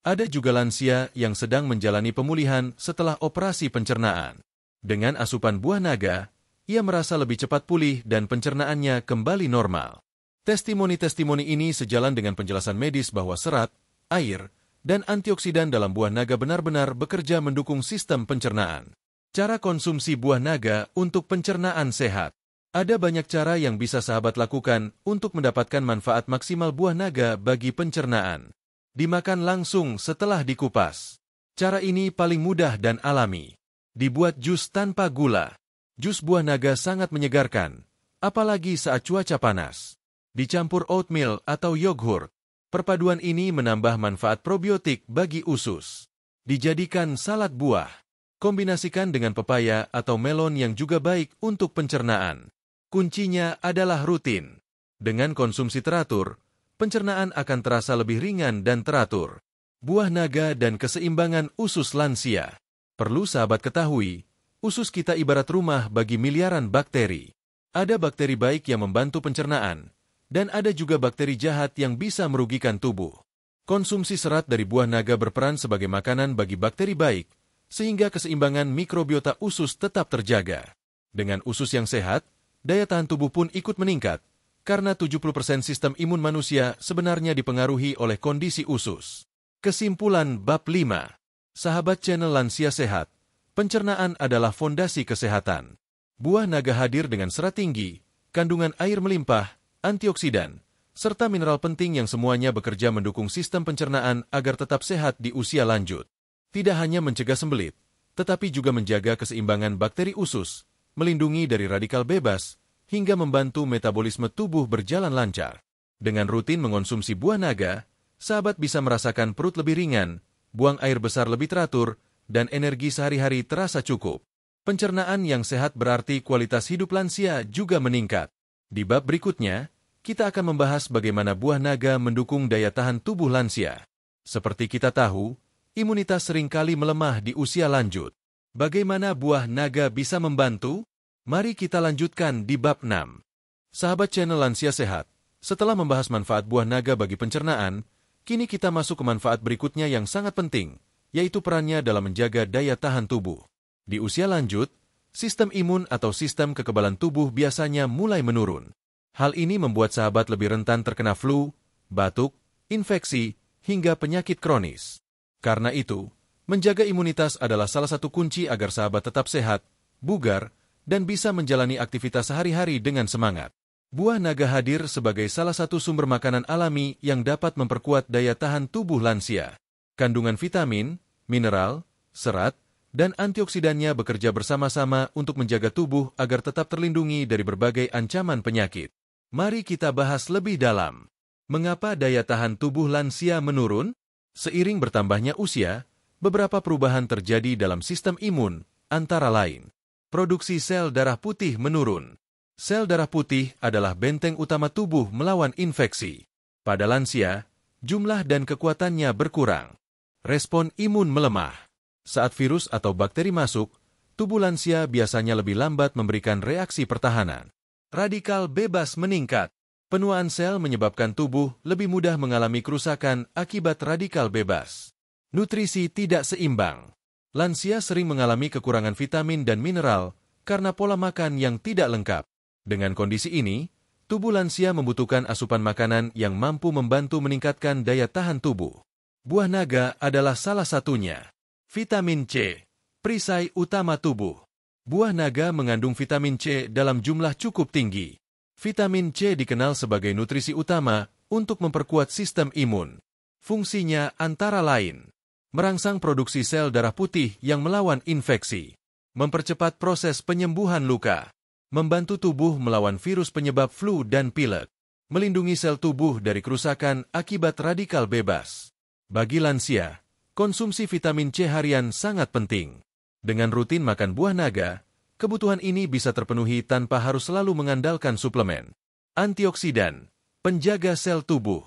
Ada juga lansia yang sedang menjalani pemulihan setelah operasi pencernaan. Dengan asupan buah naga, ia merasa lebih cepat pulih dan pencernaannya kembali normal. Testimoni-testimoni ini sejalan dengan penjelasan medis bahwa serat, air, dan antioksidan dalam buah naga benar-benar bekerja mendukung sistem pencernaan. Cara konsumsi buah naga untuk pencernaan sehat. Ada banyak cara yang bisa sahabat lakukan untuk mendapatkan manfaat maksimal buah naga bagi pencernaan. Dimakan langsung setelah dikupas. Cara ini paling mudah dan alami. Dibuat jus tanpa gula. Jus buah naga sangat menyegarkan, apalagi saat cuaca panas. Dicampur oatmeal atau yogurt. Perpaduan ini menambah manfaat probiotik bagi usus. Dijadikan salad buah. Kombinasikan dengan pepaya atau melon yang juga baik untuk pencernaan. Kuncinya adalah rutin. Dengan konsumsi teratur, pencernaan akan terasa lebih ringan dan teratur. Buah naga dan keseimbangan usus lansia. Perlu sahabat ketahui, usus kita ibarat rumah bagi miliaran bakteri. Ada bakteri baik yang membantu pencernaan, dan ada juga bakteri jahat yang bisa merugikan tubuh. Konsumsi serat dari buah naga berperan sebagai makanan bagi bakteri baik, sehingga keseimbangan mikrobiota usus tetap terjaga. Dengan usus yang sehat, daya tahan tubuh pun ikut meningkat, karena 70% sistem imun manusia sebenarnya dipengaruhi oleh kondisi usus. Kesimpulan bab 5. Sahabat channel Lansia Sehat, pencernaan adalah fondasi kesehatan. Buah naga hadir dengan serat tinggi, kandungan air melimpah, antioksidan, serta mineral penting yang semuanya bekerja mendukung sistem pencernaan agar tetap sehat di usia lanjut. Tidak hanya mencegah sembelit, tetapi juga menjaga keseimbangan bakteri usus, melindungi dari radikal bebas, hingga membantu metabolisme tubuh berjalan lancar. Dengan rutin mengonsumsi buah naga, sahabat bisa merasakan perut lebih ringan, buang air besar lebih teratur, dan energi sehari-hari terasa cukup. Pencernaan yang sehat berarti kualitas hidup lansia juga meningkat. Di bab berikutnya, kita akan membahas bagaimana buah naga mendukung daya tahan tubuh lansia. Seperti kita tahu, imunitas seringkali melemah di usia lanjut. Bagaimana buah naga bisa membantu? Mari kita lanjutkan di bab 6. Sahabat channel Lansia Sehat, setelah membahas manfaat buah naga bagi pencernaan, kini kita masuk ke manfaat berikutnya yang sangat penting, yaitu perannya dalam menjaga daya tahan tubuh. Di usia lanjut, sistem imun atau sistem kekebalan tubuh biasanya mulai menurun. Hal ini membuat sahabat lebih rentan terkena flu, batuk, infeksi, hingga penyakit kronis. Karena itu, menjaga imunitas adalah salah satu kunci agar sahabat tetap sehat, bugar, dan bisa menjalani aktivitas sehari-hari dengan semangat. Buah naga hadir sebagai salah satu sumber makanan alami yang dapat memperkuat daya tahan tubuh lansia. Kandungan vitamin, mineral, serat, dan antioksidannya bekerja bersama-sama untuk menjaga tubuh agar tetap terlindungi dari berbagai ancaman penyakit. Mari kita bahas lebih dalam. Mengapa daya tahan tubuh lansia menurun? Seiring bertambahnya usia, beberapa perubahan terjadi dalam sistem imun, antara lain. Produksi sel darah putih menurun. Sel darah putih adalah benteng utama tubuh melawan infeksi. Pada lansia, jumlah dan kekuatannya berkurang. Respon imun melemah. Saat virus atau bakteri masuk, tubuh lansia biasanya lebih lambat memberikan reaksi pertahanan. Radikal bebas meningkat. Penuaan sel menyebabkan tubuh lebih mudah mengalami kerusakan akibat radikal bebas. Nutrisi tidak seimbang. Lansia sering mengalami kekurangan vitamin dan mineral karena pola makan yang tidak lengkap. Dengan kondisi ini, tubuh lansia membutuhkan asupan makanan yang mampu membantu meningkatkan daya tahan tubuh. Buah naga adalah salah satunya. Vitamin C, perisai utama tubuh. Buah naga mengandung vitamin C dalam jumlah cukup tinggi. Vitamin C dikenal sebagai nutrisi utama untuk memperkuat sistem imun. Fungsinya antara lain, merangsang produksi sel darah putih yang melawan infeksi, mempercepat proses penyembuhan luka, membantu tubuh melawan virus penyebab flu dan pilek, melindungi sel tubuh dari kerusakan akibat radikal bebas. Bagi lansia, konsumsi vitamin C harian sangat penting. Dengan rutin makan buah naga, kebutuhan ini bisa terpenuhi tanpa harus selalu mengandalkan suplemen. Antioksidan, penjaga sel tubuh.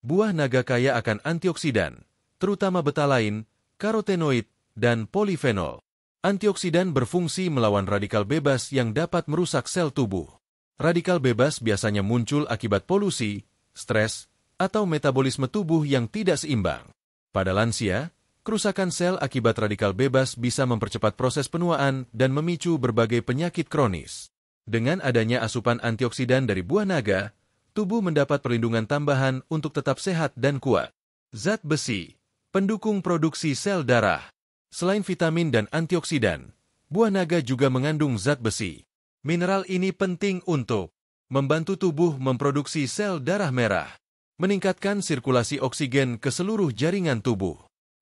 Buah naga kaya akan antioksidan, terutama betalain, karotenoid, dan polifenol. Antioksidan berfungsi melawan radikal bebas yang dapat merusak sel tubuh. Radikal bebas biasanya muncul akibat polusi, stres, atau metabolisme tubuh yang tidak seimbang. Pada lansia, kerusakan sel akibat radikal bebas bisa mempercepat proses penuaan dan memicu berbagai penyakit kronis. Dengan adanya asupan antioksidan dari buah naga, tubuh mendapat perlindungan tambahan untuk tetap sehat dan kuat. Zat besi, pendukung produksi sel darah. Selain vitamin dan antioksidan, buah naga juga mengandung zat besi. Mineral ini penting untuk membantu tubuh memproduksi sel darah merah, meningkatkan sirkulasi oksigen ke seluruh jaringan tubuh,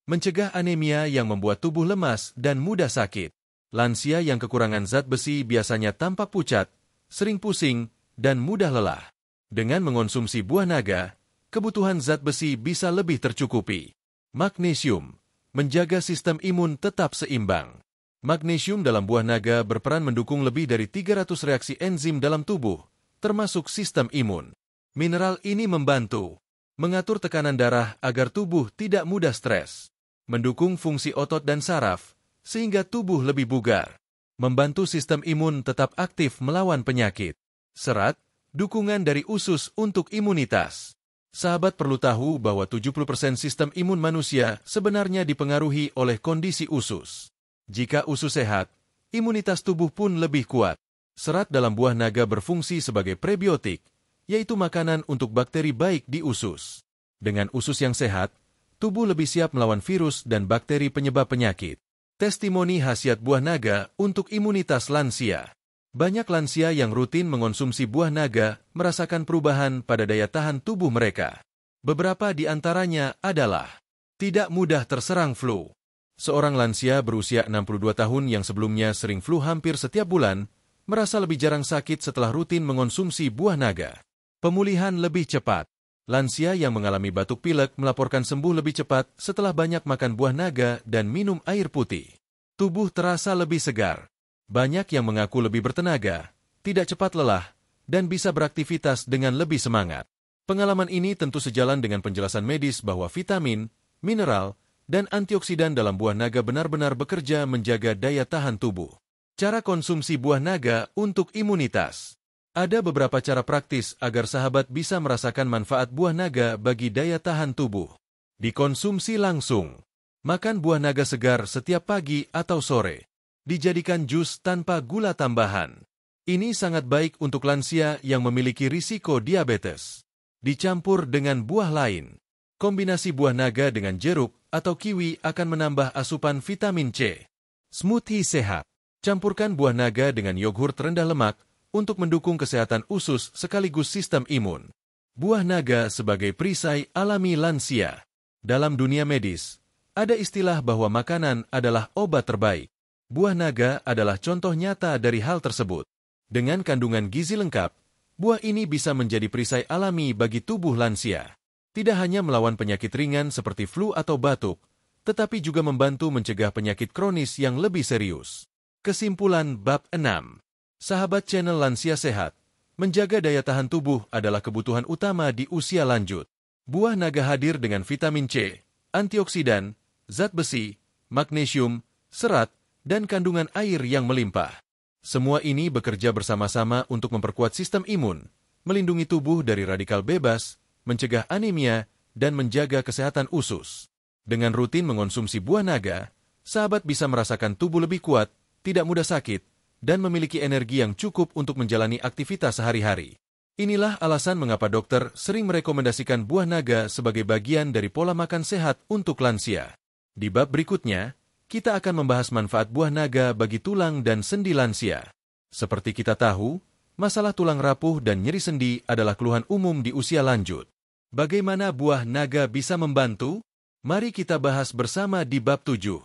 mencegah anemia yang membuat tubuh lemas dan mudah sakit. Lansia yang kekurangan zat besi biasanya tampak pucat, sering pusing, dan mudah lelah. Dengan mengonsumsi buah naga, kebutuhan zat besi bisa lebih tercukupi. Magnesium, menjaga sistem imun tetap seimbang. Magnesium dalam buah naga berperan mendukung lebih dari 300 reaksi enzim dalam tubuh, termasuk sistem imun. Mineral ini membantu mengatur tekanan darah agar tubuh tidak mudah stres, mendukung fungsi otot dan saraf, sehingga tubuh lebih bugar. Membantu sistem imun tetap aktif melawan penyakit. Serat, dukungan dari usus untuk imunitas. Sahabat perlu tahu bahwa 70% sistem imun manusia sebenarnya dipengaruhi oleh kondisi usus. Jika usus sehat, imunitas tubuh pun lebih kuat. Serat dalam buah naga berfungsi sebagai prebiotik, yaitu makanan untuk bakteri baik di usus. Dengan usus yang sehat, tubuh lebih siap melawan virus dan bakteri penyebab penyakit. Testimoni khasiat buah naga untuk imunitas lansia. Banyak lansia yang rutin mengonsumsi buah naga merasakan perubahan pada daya tahan tubuh mereka. Beberapa di antaranya adalah tidak mudah terserang flu. Seorang lansia berusia 62 tahun yang sebelumnya sering flu hampir setiap bulan, merasa lebih jarang sakit setelah rutin mengonsumsi buah naga. Pemulihan lebih cepat. Lansia yang mengalami batuk pilek melaporkan sembuh lebih cepat setelah banyak makan buah naga dan minum air putih. Tubuh terasa lebih segar. Banyak yang mengaku lebih bertenaga, tidak cepat lelah, dan bisa beraktivitas dengan lebih semangat. Pengalaman ini tentu sejalan dengan penjelasan medis bahwa vitamin, mineral, dan antioksidan dalam buah naga benar-benar bekerja menjaga daya tahan tubuh. Cara konsumsi buah naga untuk imunitas. Ada beberapa cara praktis agar sahabat bisa merasakan manfaat buah naga bagi daya tahan tubuh. Dikonsumsi langsung. Makan buah naga segar setiap pagi atau sore. Dijadikan jus tanpa gula tambahan. Ini sangat baik untuk lansia yang memiliki risiko diabetes. Dicampur dengan buah lain. Kombinasi buah naga dengan jeruk atau kiwi akan menambah asupan vitamin C. Smoothie sehat. Campurkan buah naga dengan yogurt rendah lemak untuk mendukung kesehatan usus sekaligus sistem imun. Buah naga sebagai perisai alami lansia. Dalam dunia medis, ada istilah bahwa makanan adalah obat terbaik. Buah naga adalah contoh nyata dari hal tersebut. Dengan kandungan gizi lengkap, buah ini bisa menjadi perisai alami bagi tubuh lansia. Tidak hanya melawan penyakit ringan seperti flu atau batuk, tetapi juga membantu mencegah penyakit kronis yang lebih serius. Kesimpulan bab 6. Sahabat channel Lansia Sehat, menjaga daya tahan tubuh adalah kebutuhan utama di usia lanjut. Buah naga hadir dengan vitamin C, antioksidan, zat besi, magnesium, serat, dan kandungan air yang melimpah. Semua ini bekerja bersama-sama untuk memperkuat sistem imun, melindungi tubuh dari radikal bebas, mencegah anemia, dan menjaga kesehatan usus. Dengan rutin mengonsumsi buah naga, sahabat bisa merasakan tubuh lebih kuat, tidak mudah sakit, dan memiliki energi yang cukup untuk menjalani aktivitas sehari-hari. Inilah alasan mengapa dokter sering merekomendasikan buah naga sebagai bagian dari pola makan sehat untuk lansia. Di bab berikutnya, kita akan membahas manfaat buah naga bagi tulang dan sendi lansia. Seperti kita tahu, masalah tulang rapuh dan nyeri sendi adalah keluhan umum di usia lanjut. Bagaimana buah naga bisa membantu? Mari kita bahas bersama di bab 7.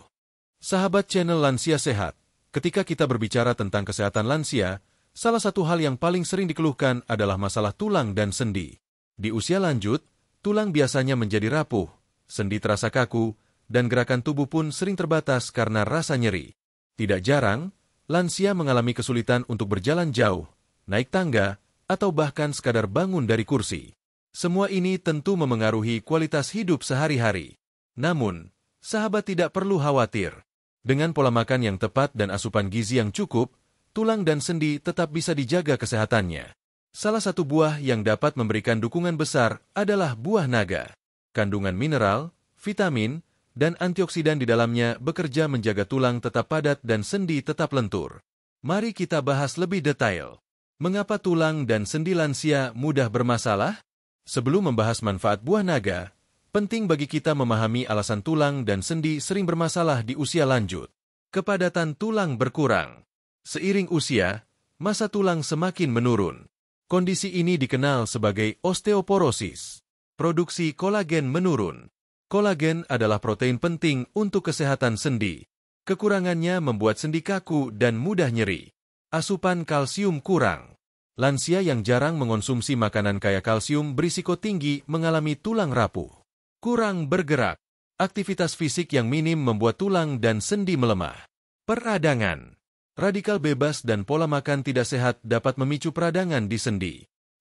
Sahabat channel Lansia Sehat, ketika kita berbicara tentang kesehatan lansia, salah satu hal yang paling sering dikeluhkan adalah masalah tulang dan sendi. Di usia lanjut, tulang biasanya menjadi rapuh, sendi terasa kaku, dan gerakan tubuh pun sering terbatas karena rasa nyeri. Tidak jarang, lansia mengalami kesulitan untuk berjalan jauh, naik tangga, atau bahkan sekadar bangun dari kursi. Semua ini tentu memengaruhi kualitas hidup sehari-hari. Namun, sahabat tidak perlu khawatir. Dengan pola makan yang tepat dan asupan gizi yang cukup, tulang dan sendi tetap bisa dijaga kesehatannya. Salah satu buah yang dapat memberikan dukungan besar adalah buah naga. Kandungan mineral, vitamin, dan antioksidan di dalamnya bekerja menjaga tulang tetap padat dan sendi tetap lentur. Mari kita bahas lebih detail. Mengapa tulang dan sendi lansia mudah bermasalah? Sebelum membahas manfaat buah naga, penting bagi kita memahami alasan tulang dan sendi sering bermasalah di usia lanjut. Kepadatan tulang berkurang. Seiring usia, massa tulang semakin menurun. Kondisi ini dikenal sebagai osteoporosis. Produksi kolagen menurun. Kolagen adalah protein penting untuk kesehatan sendi. Kekurangannya membuat sendi kaku dan mudah nyeri. Asupan kalsium kurang. Lansia yang jarang mengonsumsi makanan kaya kalsium berisiko tinggi mengalami tulang rapuh. Kurang bergerak. Aktivitas fisik yang minim membuat tulang dan sendi melemah. Peradangan. Radikal bebas dan pola makan tidak sehat dapat memicu peradangan di sendi.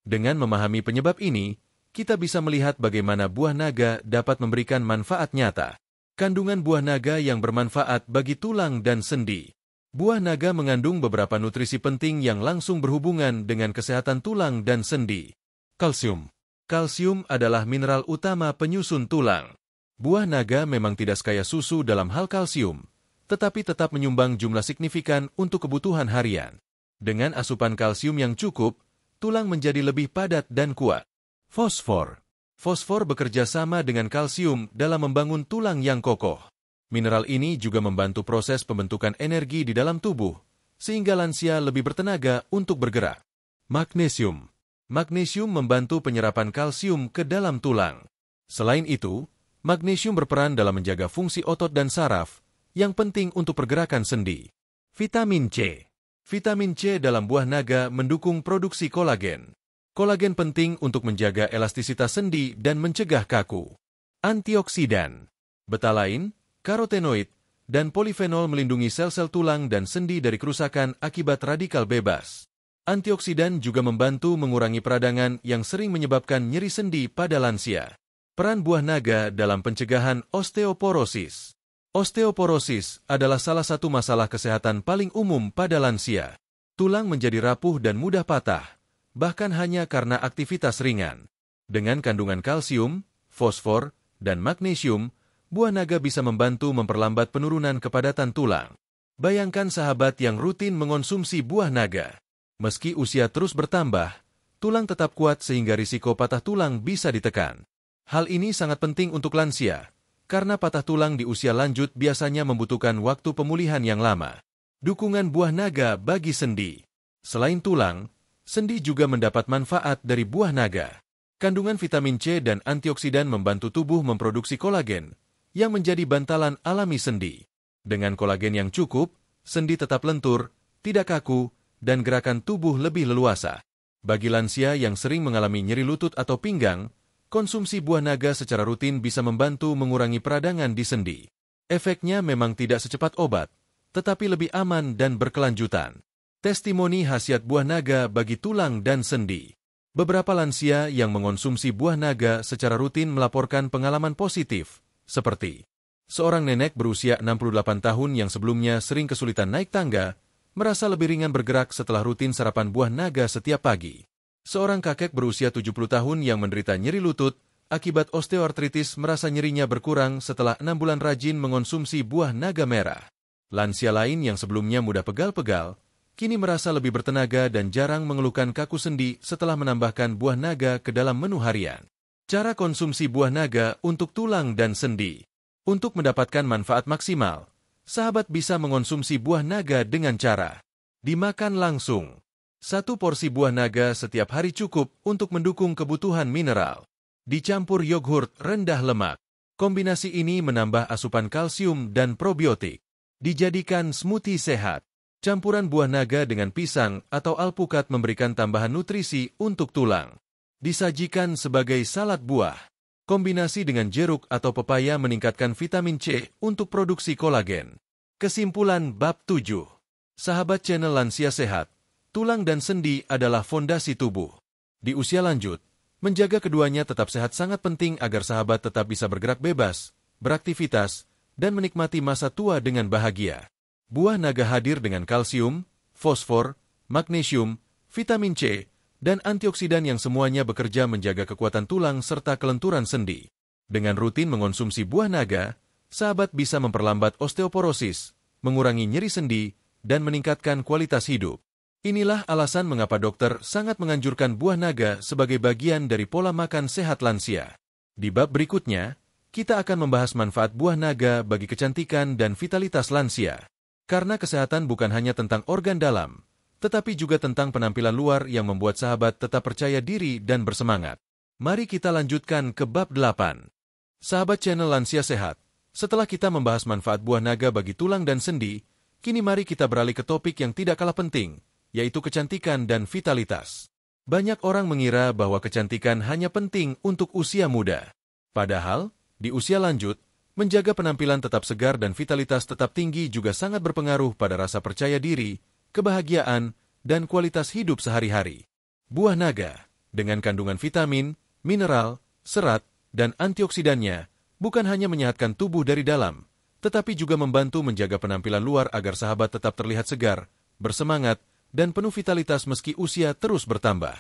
Dengan memahami penyebab ini, kita bisa melihat bagaimana buah naga dapat memberikan manfaat nyata. Kandungan buah naga yang bermanfaat bagi tulang dan sendi. Buah naga mengandung beberapa nutrisi penting yang langsung berhubungan dengan kesehatan tulang dan sendi. Kalsium. Kalsium adalah mineral utama penyusun tulang. Buah naga memang tidak sekaya susu dalam hal kalsium, tetapi tetap menyumbang jumlah signifikan untuk kebutuhan harian. Dengan asupan kalsium yang cukup, tulang menjadi lebih padat dan kuat. Fosfor. Fosfor bekerja sama dengan kalsium dalam membangun tulang yang kokoh. Mineral ini juga membantu proses pembentukan energi di dalam tubuh, sehingga lansia lebih bertenaga untuk bergerak. Magnesium. Magnesium membantu penyerapan kalsium ke dalam tulang. Selain itu, magnesium berperan dalam menjaga fungsi otot dan saraf, yang penting untuk pergerakan sendi. Vitamin C. Vitamin C dalam buah naga mendukung produksi kolagen. Kolagen penting untuk menjaga elastisitas sendi dan mencegah kaku. Antioksidan. Betalain, karotenoid, dan polifenol melindungi sel-sel tulang dan sendi dari kerusakan akibat radikal bebas. Antioksidan juga membantu mengurangi peradangan yang sering menyebabkan nyeri sendi pada lansia. Peran buah naga dalam pencegahan osteoporosis. Osteoporosis adalah salah satu masalah kesehatan paling umum pada lansia. Tulang menjadi rapuh dan mudah patah, bahkan hanya karena aktivitas ringan. Dengan kandungan kalsium, fosfor, dan magnesium, buah naga bisa membantu memperlambat penurunan kepadatan tulang. Bayangkan sahabat yang rutin mengonsumsi buah naga. Meski usia terus bertambah, tulang tetap kuat sehingga risiko patah tulang bisa ditekan. Hal ini sangat penting untuk lansia, karena patah tulang di usia lanjut biasanya membutuhkan waktu pemulihan yang lama. Dukungan buah naga bagi sendi. Selain tulang, sendi juga mendapat manfaat dari buah naga. Kandungan vitamin C dan antioksidan membantu tubuh memproduksi kolagen, yang menjadi bantalan alami sendi. Dengan kolagen yang cukup, sendi tetap lentur, tidak kaku, dan gerakan tubuh lebih leluasa. Bagi lansia yang sering mengalami nyeri lutut atau pinggang, konsumsi buah naga secara rutin bisa membantu mengurangi peradangan di sendi. Efeknya memang tidak secepat obat, tetapi lebih aman dan berkelanjutan. Testimoni khasiat buah naga bagi tulang dan sendi. Beberapa lansia yang mengonsumsi buah naga secara rutin melaporkan pengalaman positif, seperti seorang nenek berusia 68 tahun yang sebelumnya sering kesulitan naik tangga, merasa lebih ringan bergerak setelah rutin sarapan buah naga setiap pagi. Seorang kakek berusia 70 tahun yang menderita nyeri lutut akibat osteoartritis merasa nyerinya berkurang setelah 6 bulan rajin mengonsumsi buah naga merah. Lansia lain yang sebelumnya mudah pegal-pegal, kini merasa lebih bertenaga dan jarang mengeluhkan kaku sendi setelah menambahkan buah naga ke dalam menu harian. Cara konsumsi buah naga untuk tulang dan sendi. Untuk mendapatkan manfaat maksimal, sahabat bisa mengonsumsi buah naga dengan cara dimakan langsung. 1 porsi buah naga setiap hari cukup untuk mendukung kebutuhan mineral. Dicampur yogurt rendah lemak. Kombinasi ini menambah asupan kalsium dan probiotik. Dijadikan smoothie sehat. Campuran buah naga dengan pisang atau alpukat memberikan tambahan nutrisi untuk tulang. Disajikan sebagai salad buah. Kombinasi dengan jeruk atau pepaya meningkatkan vitamin C untuk produksi kolagen. Kesimpulan bab 7. Sahabat channel Lansia Sehat, tulang dan sendi adalah fondasi tubuh. Di usia lanjut, menjaga keduanya tetap sehat sangat penting agar sahabat tetap bisa bergerak bebas, beraktivitas, dan menikmati masa tua dengan bahagia. Buah naga hadir dengan kalsium, fosfor, magnesium, vitamin C, dan antioksidan yang semuanya bekerja menjaga kekuatan tulang serta kelenturan sendi. Dengan rutin mengonsumsi buah naga, sahabat bisa memperlambat osteoporosis, mengurangi nyeri sendi, dan meningkatkan kualitas hidup. Inilah alasan mengapa dokter sangat menganjurkan buah naga sebagai bagian dari pola makan sehat lansia. Di bab berikutnya, kita akan membahas manfaat buah naga bagi kecantikan dan vitalitas lansia. Karena kesehatan bukan hanya tentang organ dalam, tetapi juga tentang penampilan luar yang membuat sahabat tetap percaya diri dan bersemangat. Mari kita lanjutkan ke bab 8. Sahabat channel Lansia Sehat, setelah kita membahas manfaat buah naga bagi tulang dan sendi, kini mari kita beralih ke topik yang tidak kalah penting, yaitu kecantikan dan vitalitas. Banyak orang mengira bahwa kecantikan hanya penting untuk usia muda. Padahal, di usia lanjut, menjaga penampilan tetap segar dan vitalitas tetap tinggi juga sangat berpengaruh pada rasa percaya diri, kebahagiaan, dan kualitas hidup sehari-hari. Buah naga, dengan kandungan vitamin, mineral, serat, dan antioksidannya, bukan hanya menyehatkan tubuh dari dalam, tetapi juga membantu menjaga penampilan luar agar sahabat tetap terlihat segar, bersemangat, dan penuh vitalitas meski usia terus bertambah.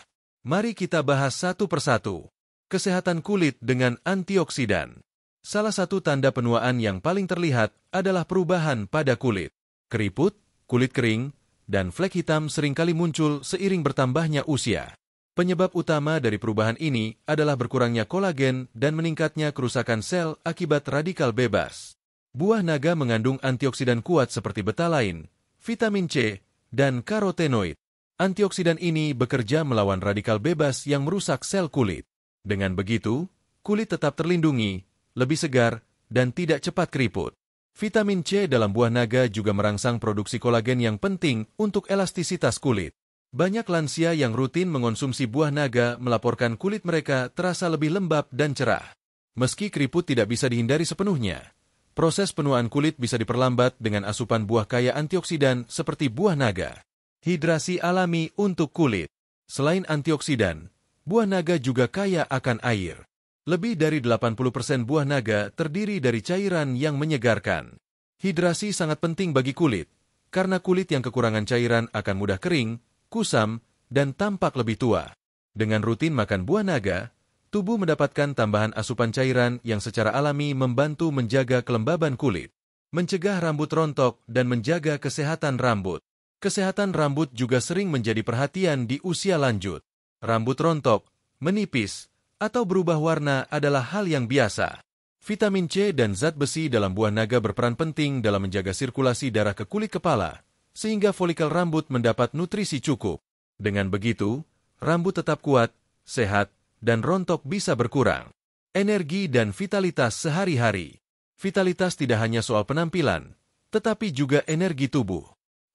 Mari kita bahas satu persatu. Kesehatan kulit dengan antioksidan. Salah satu tanda penuaan yang paling terlihat adalah perubahan pada kulit. Keriput, kulit kering, dan flek hitam seringkali muncul seiring bertambahnya usia. Penyebab utama dari perubahan ini adalah berkurangnya kolagen dan meningkatnya kerusakan sel akibat radikal bebas. Buah naga mengandung antioksidan kuat seperti betalain, vitamin C, dan karotenoid. Antioksidan ini bekerja melawan radikal bebas yang merusak sel kulit. Dengan begitu, kulit tetap terlindungi, lebih segar, dan tidak cepat keriput. Vitamin C dalam buah naga juga merangsang produksi kolagen yang penting untuk elastisitas kulit. Banyak lansia yang rutin mengonsumsi buah naga melaporkan kulit mereka terasa lebih lembab dan cerah. Meski keriput tidak bisa dihindari sepenuhnya, proses penuaan kulit bisa diperlambat dengan asupan buah kaya antioksidan seperti buah naga. Hidrasi alami untuk kulit. Selain antioksidan, buah naga juga kaya akan air. Lebih dari 80% buah naga terdiri dari cairan yang menyegarkan. Hidrasi sangat penting bagi kulit, karena kulit yang kekurangan cairan akan mudah kering, kusam, dan tampak lebih tua. Dengan rutin makan buah naga, tubuh mendapatkan tambahan asupan cairan yang secara alami membantu menjaga kelembaban kulit, mencegah rambut rontok, dan menjaga kesehatan rambut. Kesehatan rambut juga sering menjadi perhatian di usia lanjut. Rambut rontok, menipis, atau berubah warna adalah hal yang biasa. Vitamin C dan zat besi dalam buah naga berperan penting dalam menjaga sirkulasi darah ke kulit kepala, sehingga folikel rambut mendapat nutrisi cukup. Dengan begitu, rambut tetap kuat, sehat, dan rontok bisa berkurang. Energi dan vitalitas sehari-hari. Vitalitas tidak hanya soal penampilan, tetapi juga energi tubuh.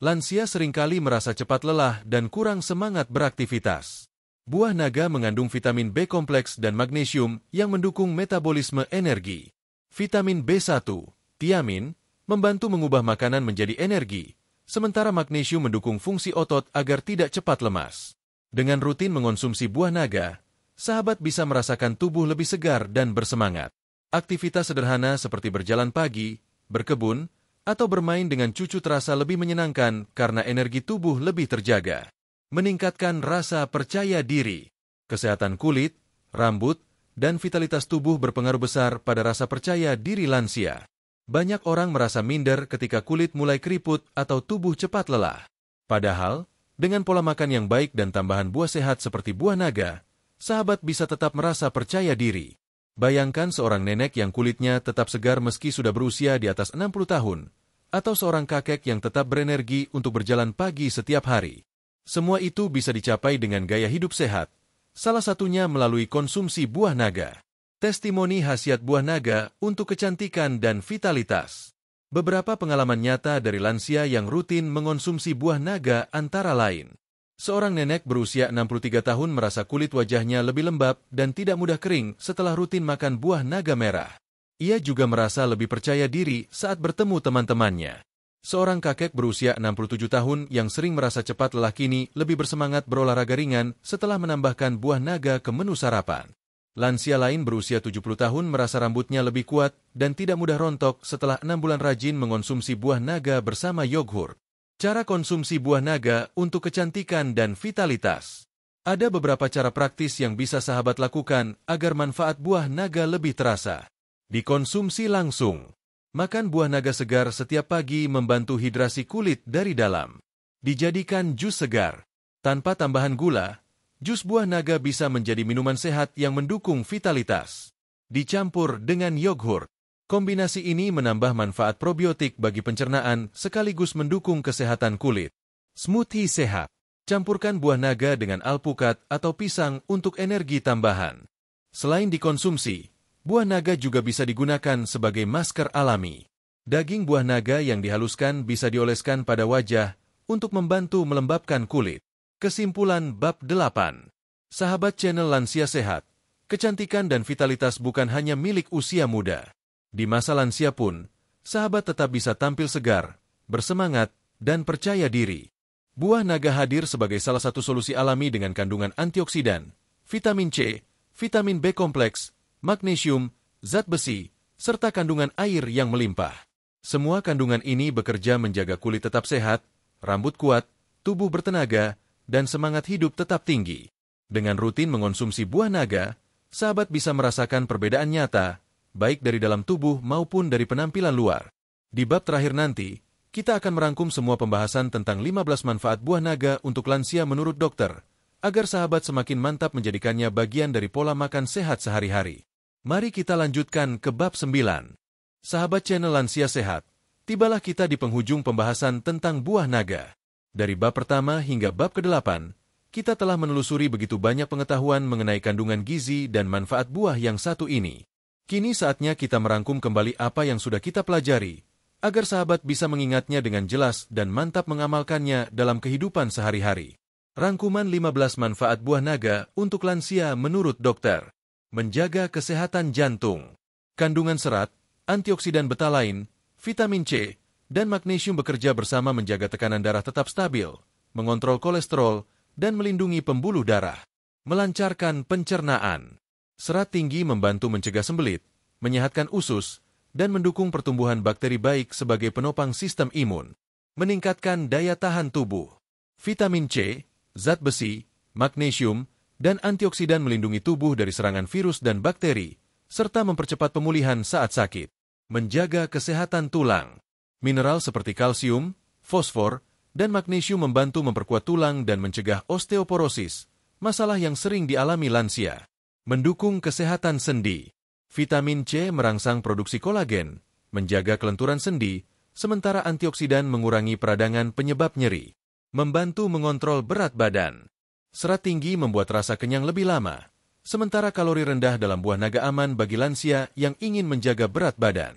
Lansia seringkali merasa cepat lelah dan kurang semangat beraktivitas. Buah naga mengandung vitamin B kompleks dan magnesium yang mendukung metabolisme energi. Vitamin B1, tiamin, membantu mengubah makanan menjadi energi, sementara magnesium mendukung fungsi otot agar tidak cepat lemas. Dengan rutin mengonsumsi buah naga, sahabat bisa merasakan tubuh lebih segar dan bersemangat. Aktivitas sederhana seperti berjalan pagi, berkebun, atau bermain dengan cucu terasa lebih menyenangkan karena energi tubuh lebih terjaga. Meningkatkan rasa percaya diri. Kesehatan kulit, rambut, dan vitalitas tubuh berpengaruh besar pada rasa percaya diri lansia. Banyak orang merasa minder ketika kulit mulai keriput atau tubuh cepat lelah. Padahal, dengan pola makan yang baik dan tambahan buah sehat seperti buah naga, sahabat bisa tetap merasa percaya diri. Bayangkan seorang nenek yang kulitnya tetap segar meski sudah berusia di atas 60 tahun, atau seorang kakek yang tetap berenergi untuk berjalan pagi setiap hari. Semua itu bisa dicapai dengan gaya hidup sehat, salah satunya melalui konsumsi buah naga. Testimoni khasiat buah naga untuk kecantikan dan vitalitas. Beberapa pengalaman nyata dari lansia yang rutin mengonsumsi buah naga antara lain. Seorang nenek berusia 63 tahun merasa kulit wajahnya lebih lembab dan tidak mudah kering setelah rutin makan buah naga merah. Ia juga merasa lebih percaya diri saat bertemu teman-temannya. Seorang kakek berusia 67 tahun yang sering merasa cepat lelah kini lebih bersemangat berolahraga ringan setelah menambahkan buah naga ke menu sarapan. Lansia lain berusia 70 tahun merasa rambutnya lebih kuat dan tidak mudah rontok setelah 6 bulan rajin mengonsumsi buah naga bersama yogurt. Cara konsumsi buah naga untuk kecantikan dan vitalitas. Ada beberapa cara praktis yang bisa sahabat lakukan agar manfaat buah naga lebih terasa. Dikonsumsi langsung. Makan buah naga segar setiap pagi membantu hidrasi kulit dari dalam. Dijadikan jus segar. Tanpa tambahan gula, jus buah naga bisa menjadi minuman sehat yang mendukung vitalitas. Dicampur dengan yogurt. Kombinasi ini menambah manfaat probiotik bagi pencernaan sekaligus mendukung kesehatan kulit. Smoothie sehat. Campurkan buah naga dengan alpukat atau pisang untuk energi tambahan. Selain dikonsumsi, buah naga juga bisa digunakan sebagai masker alami. Daging buah naga yang dihaluskan bisa dioleskan pada wajah untuk membantu melembabkan kulit. Kesimpulan bab 8. Sahabat channel Lansia Sehat, kecantikan dan vitalitas bukan hanya milik usia muda. Di masa lansia pun, sahabat tetap bisa tampil segar, bersemangat, dan percaya diri. Buah naga hadir sebagai salah satu solusi alami dengan kandungan antioksidan, vitamin C, vitamin B kompleks, magnesium, zat besi, serta kandungan air yang melimpah. Semua kandungan ini bekerja menjaga kulit tetap sehat, rambut kuat, tubuh bertenaga, dan semangat hidup tetap tinggi. Dengan rutin mengonsumsi buah naga, sahabat bisa merasakan perbedaan nyata, baik dari dalam tubuh maupun dari penampilan luar. Di bab terakhir nanti, kita akan merangkum semua pembahasan tentang 15 manfaat buah naga untuk lansia menurut dokter, agar sahabat semakin mantap menjadikannya bagian dari pola makan sehat sehari-hari. Mari kita lanjutkan ke bab 9. Sahabat channel Lansia Sehat, tibalah kita di penghujung pembahasan tentang buah naga. Dari bab pertama hingga bab ke-8, kita telah menelusuri begitu banyak pengetahuan mengenai kandungan gizi dan manfaat buah yang satu ini. Kini saatnya kita merangkum kembali apa yang sudah kita pelajari, agar sahabat bisa mengingatnya dengan jelas dan mantap mengamalkannya dalam kehidupan sehari-hari. Rangkuman 15 manfaat buah naga untuk lansia menurut dokter. Menjaga kesehatan jantung. Kandungan serat, antioksidan betalain, vitamin C, dan magnesium bekerja bersama menjaga tekanan darah tetap stabil, mengontrol kolesterol, dan melindungi pembuluh darah. Melancarkan pencernaan. Serat tinggi membantu mencegah sembelit, menyehatkan usus, dan mendukung pertumbuhan bakteri baik sebagai penopang sistem imun. Meningkatkan daya tahan tubuh. Vitamin C, zat besi, magnesium, dan antioksidan melindungi tubuh dari serangan virus dan bakteri, serta mempercepat pemulihan saat sakit. Menjaga kesehatan tulang. Mineral seperti kalsium, fosfor, dan magnesium membantu memperkuat tulang dan mencegah osteoporosis, masalah yang sering dialami lansia. Mendukung kesehatan sendi. Vitamin C merangsang produksi kolagen, menjaga kelenturan sendi, sementara antioksidan mengurangi peradangan penyebab nyeri. Membantu mengontrol berat badan. Serat tinggi membuat rasa kenyang lebih lama, sementara kalori rendah dalam buah naga aman bagi lansia yang ingin menjaga berat badan.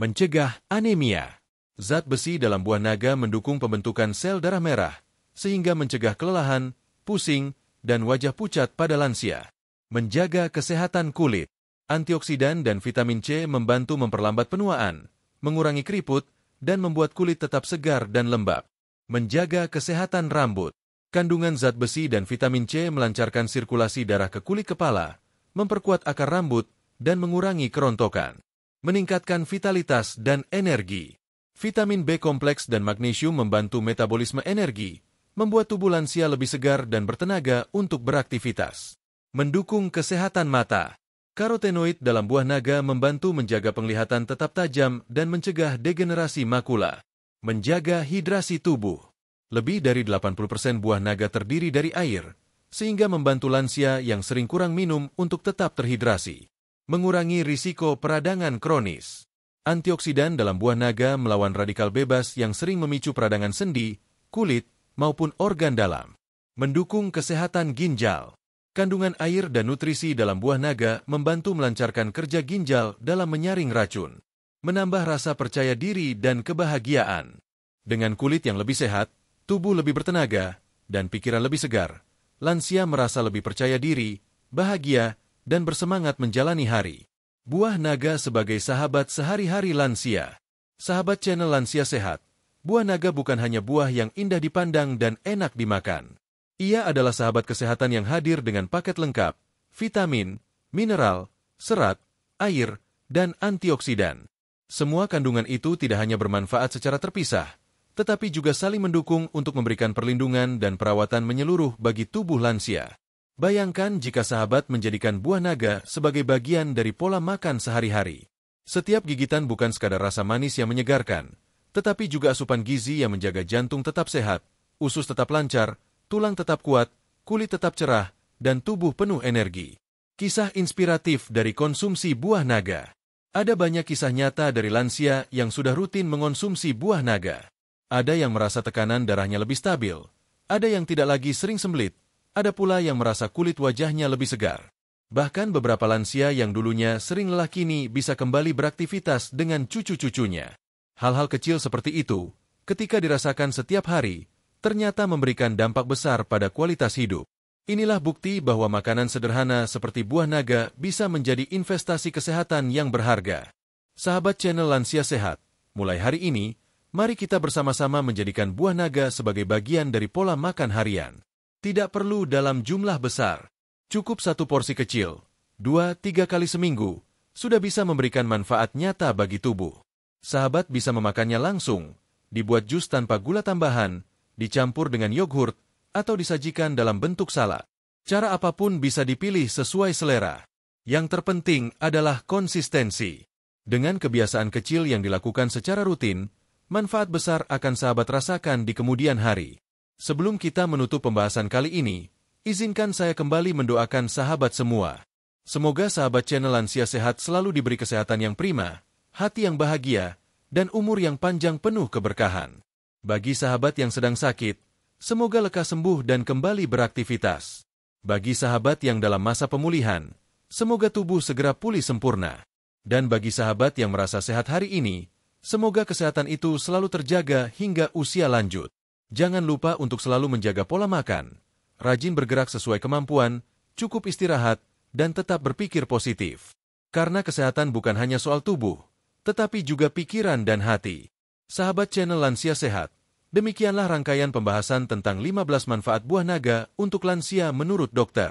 Mencegah anemia. Zat besi dalam buah naga mendukung pembentukan sel darah merah, sehingga mencegah kelelahan, pusing, dan wajah pucat pada lansia. Menjaga kesehatan kulit. Antioksidan dan vitamin C membantu memperlambat penuaan, mengurangi keriput, dan membuat kulit tetap segar dan lembab. Menjaga kesehatan rambut. Kandungan zat besi dan vitamin C melancarkan sirkulasi darah ke kulit kepala, memperkuat akar rambut, dan mengurangi kerontokan. Meningkatkan vitalitas dan energi. Vitamin B kompleks dan magnesium membantu metabolisme energi, membuat tubuh lansia lebih segar dan bertenaga untuk beraktivitas. Mendukung kesehatan mata. Karotenoid dalam buah naga membantu menjaga penglihatan tetap tajam dan mencegah degenerasi makula. Menjaga hidrasi tubuh. Lebih dari 80% buah naga terdiri dari air, sehingga membantu lansia yang sering kurang minum untuk tetap terhidrasi. Mengurangi risiko peradangan kronis. Antioksidan dalam buah naga melawan radikal bebas yang sering memicu peradangan sendi, kulit, maupun organ dalam. Mendukung kesehatan ginjal. Kandungan air dan nutrisi dalam buah naga membantu melancarkan kerja ginjal dalam menyaring racun. Menambah rasa percaya diri dan kebahagiaan. Dengan kulit yang lebih sehat, tubuh lebih bertenaga, dan pikiran lebih segar, lansia merasa lebih percaya diri, bahagia, dan bersemangat menjalani hari. Buah naga sebagai sahabat sehari-hari lansia. Sahabat channel Lansia Sehat, buah naga bukan hanya buah yang indah dipandang dan enak dimakan. Ia adalah sahabat kesehatan yang hadir dengan paket lengkap, vitamin, mineral, serat, air, dan antioksidan. Semua kandungan itu tidak hanya bermanfaat secara terpisah, tetapi juga saling mendukung untuk memberikan perlindungan dan perawatan menyeluruh bagi tubuh lansia. Bayangkan jika sahabat menjadikan buah naga sebagai bagian dari pola makan sehari-hari. Setiap gigitan bukan sekadar rasa manis yang menyegarkan, tetapi juga asupan gizi yang menjaga jantung tetap sehat, usus tetap lancar, tulang tetap kuat, kulit tetap cerah, dan tubuh penuh energi. Kisah inspiratif dari konsumsi buah naga. Ada banyak kisah nyata dari lansia yang sudah rutin mengonsumsi buah naga. Ada yang merasa tekanan darahnya lebih stabil, ada yang tidak lagi sering sembelit, ada pula yang merasa kulit wajahnya lebih segar. Bahkan beberapa lansia yang dulunya sering lelah kini bisa kembali beraktivitas dengan cucu-cucunya. Hal-hal kecil seperti itu, ketika dirasakan setiap hari, ternyata memberikan dampak besar pada kualitas hidup. Inilah bukti bahwa makanan sederhana seperti buah naga bisa menjadi investasi kesehatan yang berharga. Sahabat channel Lansia Sehat, mulai hari ini, mari kita bersama-sama menjadikan buah naga sebagai bagian dari pola makan harian. Tidak perlu dalam jumlah besar. Cukup satu porsi kecil, 2-3 kali seminggu, sudah bisa memberikan manfaat nyata bagi tubuh. Sahabat bisa memakannya langsung, dibuat jus tanpa gula tambahan, dicampur dengan yogurt, atau disajikan dalam bentuk salad. Cara apapun bisa dipilih sesuai selera. Yang terpenting adalah konsistensi. Dengan kebiasaan kecil yang dilakukan secara rutin, manfaat besar akan sahabat rasakan di kemudian hari. Sebelum kita menutup pembahasan kali ini, izinkan saya kembali mendoakan sahabat semua. Semoga sahabat channel Lansia Sehat selalu diberi kesehatan yang prima, hati yang bahagia, dan umur yang panjang penuh keberkahan. Bagi sahabat yang sedang sakit, semoga lekas sembuh dan kembali beraktivitas. Bagi sahabat yang dalam masa pemulihan, semoga tubuh segera pulih sempurna. Dan bagi sahabat yang merasa sehat hari ini, semoga kesehatan itu selalu terjaga hingga usia lanjut. Jangan lupa untuk selalu menjaga pola makan, rajin bergerak sesuai kemampuan, cukup istirahat, dan tetap berpikir positif. Karena kesehatan bukan hanya soal tubuh, tetapi juga pikiran dan hati. Sahabat channel Lansia Sehat, demikianlah rangkaian pembahasan tentang 15 manfaat buah naga untuk lansia menurut dokter.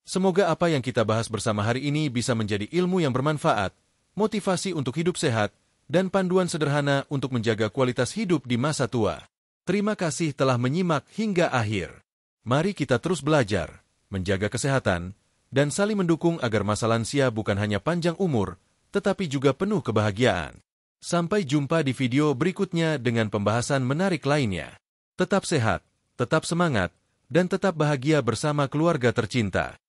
Semoga apa yang kita bahas bersama hari ini bisa menjadi ilmu yang bermanfaat, motivasi untuk hidup sehat, dan panduan sederhana untuk menjaga kualitas hidup di masa tua. Terima kasih telah menyimak hingga akhir. Mari kita terus belajar, menjaga kesehatan, dan saling mendukung agar masa lansia bukan hanya panjang umur, tetapi juga penuh kebahagiaan. Sampai jumpa di video berikutnya dengan pembahasan menarik lainnya. Tetap sehat, tetap semangat, dan tetap bahagia bersama keluarga tercinta.